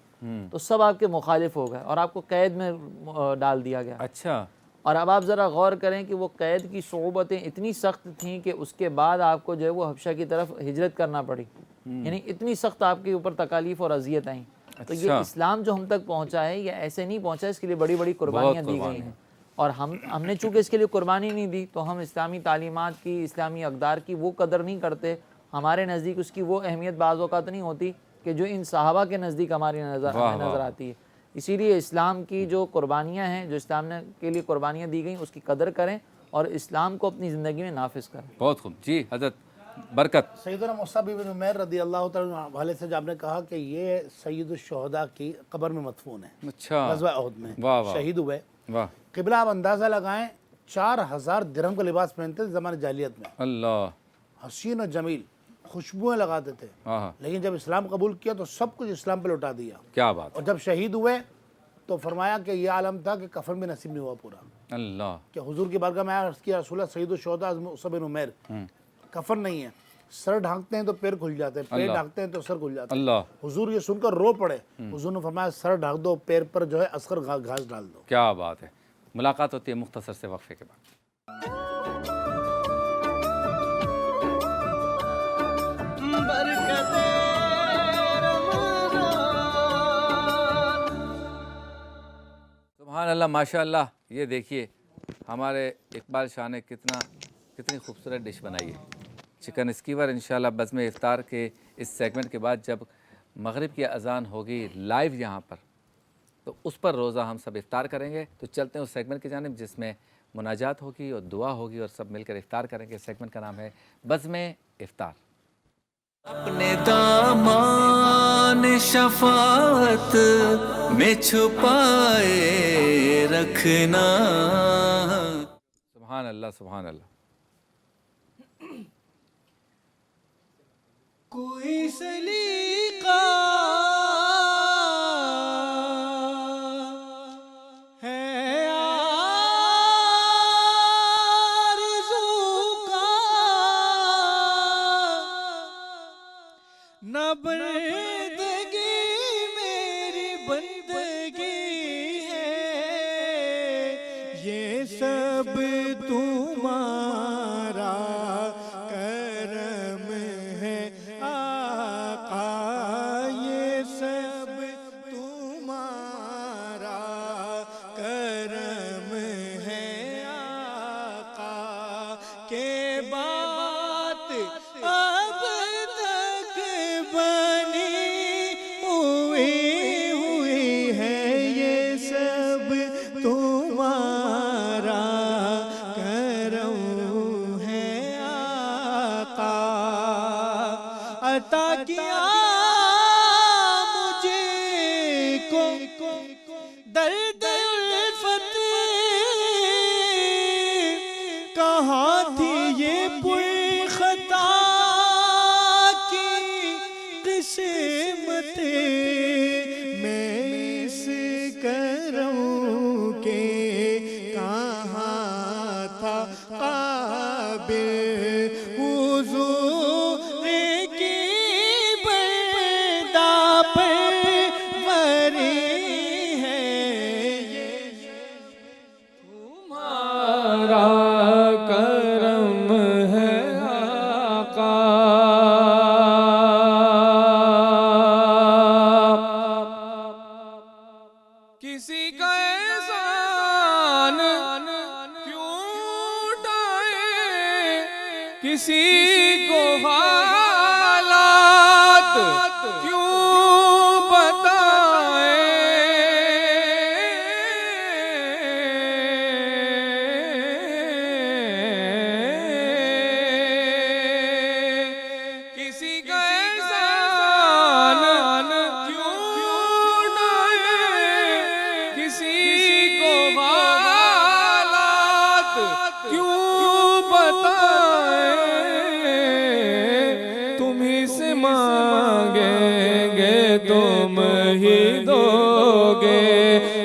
तो सब आपके मुखालिफ हो गए और आपको कैद में डाल दिया गया। अच्छा। और अब आप ज़रा गौर करें कि वो कैद की सोबतें इतनी सख्त थीं कि उसके बाद आपको जो है वो हबशा की तरफ हिजरत करना पड़ी, यानी इतनी सख्त आपके ऊपर तकालीफ और अजियत आई। तो ये इस्लाम जो हम तक पहुंचा है, ये ऐसे नहीं पहुंचा, इसके लिए बड़ी बड़ी कुर्बानियाँ दी गई हैं। और हमने चूँकि इसके लिए कुर्बानी नहीं दी, तो हम इस्लामी तालीमात की, इस्लामी अक़दार की वो कदर नहीं करते। हमारे नज़दीक उसकी वो अहमियत बाज़ औक़ात नहीं होती कि जो इन सहाबा के नज़दीक हमारी नज़र आती है। इसीलिए इस्लाम की जो कुर्बानियाँ हैं, जो इस्लाम ने के लिए कुर्बानियाँ दी गई, उसकी कदर करें और इस्लाम को अपनी ज़िंदगी में नाफिज करें। बहुत खूब जी। हज़रत बरकत। सैयदना मुसअब बिन उमैर रज़ियल्लाहु ताला वाले से जो आपने कहा कि ये सैयदुश्शुहदा की कब्र में मदफून है, अच्छा, ग़ज़वा उहद में वाह शहीद हुए। वाह। क़िबला आप अंदाज़ा लगाएं, 4000 दिरहम का लिबास पहनते थे ज़माने जाहिलियत में, अल्लाह, हसीन और जमील, खुशबुएं लगाते थे। हाँ, लेकिन जब इस्लाम कबूल किया तो सब कुछ इस्लाम पे लौटा दिया। क्या बात। और जब शहीद हुए तो फरमाया कि यह आलम था कि कफन भी नसीब नहीं हुआ पूरा। अल्लाह। कि हुजूर की बारगाह में अर्ज़ किया, रसूलुल्लाह सैयदुश्शुहदा मुसअब बिन उमैर, कफन नहीं है, सर ढांकते हैं तो पैर खुल जाते हैं, पैर ढांकते हैं तो सर खुल जाता है। अल्लाह। हुजूर ये सुनकर रो पड़े। हुजूर ने फरमाया सर ढांक दो, पैर पर जो है असकर घास डाल दो। क्या बात है। मुलाकात होती है मुख्तसर से वक्फे के बाद। सुभान अल्लाह, माशाअल्लाह। ये देखिए हमारे इकबाल शाह ने कितनी खूबसूरत डिश बनाई है, चिकन स्कीवर। इंशाल्लाह बज़्म इफ्तार के इस सेगमेंट के बाद जब मगरिब की अज़ान होगी लाइव यहाँ पर, तो उस पर रोज़ा हम सब इफ्तार करेंगे। तो चलते हैं उस सेगमेंट की जानिब जिसमें मुनाजात होगी और दुआ होगी और सब मिलकर इफ्तार करेंगे। सेगमेंट का नाम है बज़्म इफ्तार। अपने दामान शफाअत में छुपाए रखना। सुभान अल्लाह, सुभान अल्लाह। कोई सलीका है आरज़ू का, न बंदगी मेरी बंदगी है, ये सब तुम्हारा करम है आका, ये सब तुम्हारा करम है आका, के बात अब तक बनी हुई है, ये सब तुम्हारा करम है आका। अता किया मुझे को दर्द उल्फत, कहाँ थी ये पुरखता की किस्मत, मैं इस करम हुजूर की पर्दा परवरी है ये तुम्हारा करम है आका। किसी का एहसान क्यों उठाए, किसी को हालात क्यों बताए, किसी का एहसान क्यों उठाए, किसी को हालात क्यों बताए, तुम ही से मांगेंगे तुम ही दोगे,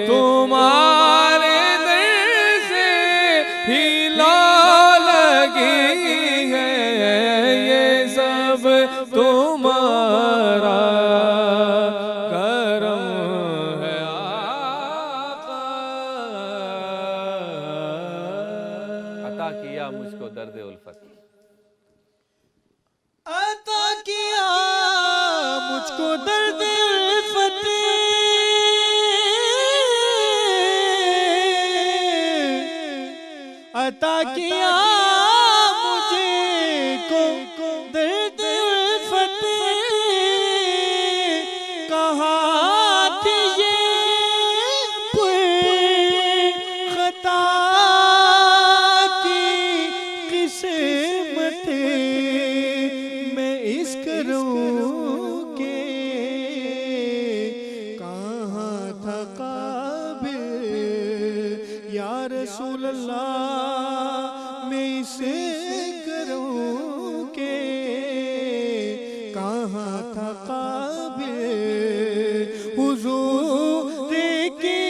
तुम्हारे दर से ही ला लगी है ये सब तुम्हारा करम है आका। अता किया मुझको दर्द उल्फत, अता किया मुझको दर्द उल्फत, अता किया मुझको दर्द उल्फत, कहाँ थी ये पुरखता की किस्मत, मैं इस करूँ के कहाँ था काबिल या रसूल अल्लाह, मैं इसे करूँ के कहाँ था काबिल, हुजूर की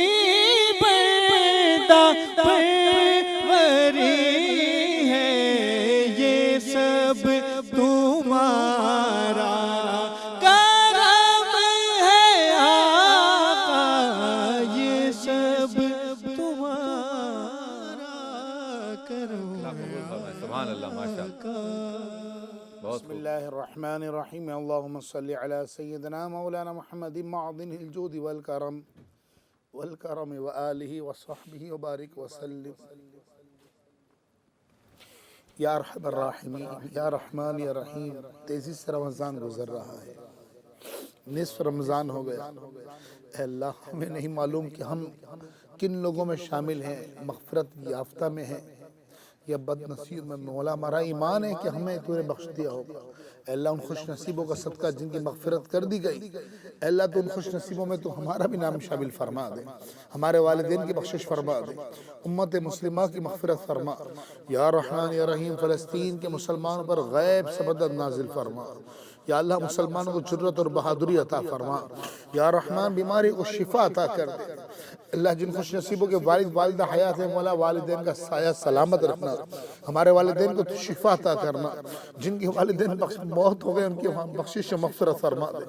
पर्दा परवरी है ये सब तुम्हारा करम है आका, ये सब तुम्हारा करम है सुभान अल्लाह, माशाअल्लाह, बहुत खूब। बिस्मिल्लाहिर्रहमानिर्रहीम, अल्लाहुम्मा सल्लि अला सय्यिदना मौलाना मुहम्मद मअदिनिल जूद वल करम व आलिहि व सहबिहि व बारिक व सल्लिम। या अरहमर राहिमीन, या रहमान या रहीम। तेजी से रमज़ान गुजर रहा है, निस्फ रमज़ान हो गया। ऐ अल्लाह, हमें नहीं मालूम कि हम किन लोगों में शामिल हैं, मग़फ़िरत याफ्ता में हैं या बदनसीब में। मौला, हमारा ईमान है कि हमें तूने बख्श दिया होगा। अल्लाह, उन खुश नसीबों का सदका जिनकी मग़फ़िरत कर दी गई, अल्लाह तो उन खुश नसीबों में तो हमारा भी नाम शामिल फरमा दे, हमारे वालिदैन की बख्शिश फरमा दे, उम्मत मुस्लिमा की मग़फ़िरत फरमा। या रहमान या रहीम, फ़लस्तीन के मुसलमानों पर गैब से मदद नाजिल फरमा। या अल्लाह, मुसलमानों को जुर्रत और बहादुरी अता फरमा। या रहमान, बीमारी को शिफा अता कर दे। अल्लाह, जिन खुश नसीबों के वालिद वालिदा हयात है, मौला वालिदैन का साया सलामत रखना, हमारे वालिदैन को तो शिफा अता करना, जिनके वालिदैन मौत हो गए उनकी बख्शिश मग़फ़िरत फरमा दे।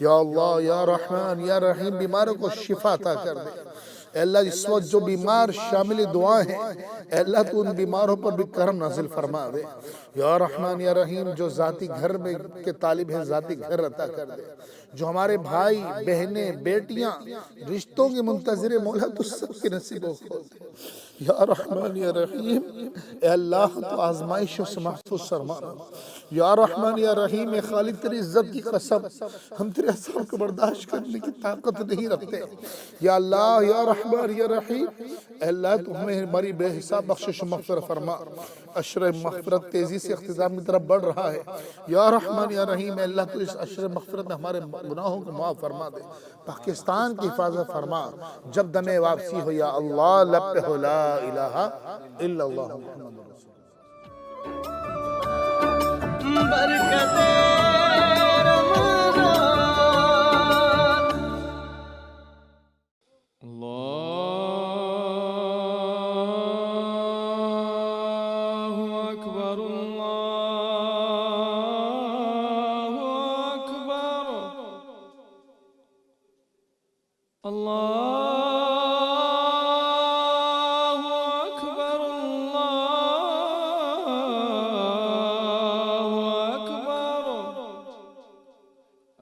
या अल्लाह, या रहमान या रहीम, बीमारों को शिफा अता कर दे। अल्लाह, इस वक्त जो बीमार शामिल दुआ हैं, अल्लाह तो उन बीमारों पर भी करम नाजिल फरमा दे। या रहमान या रहीम, जो ज़ाती घर में के तालिब हैं, ज़ाती घर अता कर दे। जो हमारे भाई बहनें बेटियां रिश्तों के मुंतज़िर, मौला तो सबके नसीबों को दे। या रहमान या रहीम, अल्लाह तो आजमाइशों से महफूज फरमा। या रहमान या रहीम, खालिद तेरी इज्जत की कसम, हम तेरे अज़ाब को बर्दाश्त करने की ताकत नहीं रखते। या अल्लाह, या रहमान या रहीम, अल्लाह तो हमें हमारी बेहिसाब बख्शिश मग़फ़िरत फरमा। अशर मग़फ़िरत तेज़ी से इख्तिताम की तरफ बढ़ रहा है। या रहमान या रहीम, अल्लाह तो इस अशर मग़फ़िरत में हमारे गुनाहों को माफ़ फरमा दे। पाकिस्तान की हिफाजत फरमा। जब दमे वापसी हो, या अल्लाह, लब पे हो ला इलाहा इल्लल्लाह मुहम्मदुर रसूलुल्लाह। बरकते रमज़ान। अल्लाहु अकबर, अल्लाहु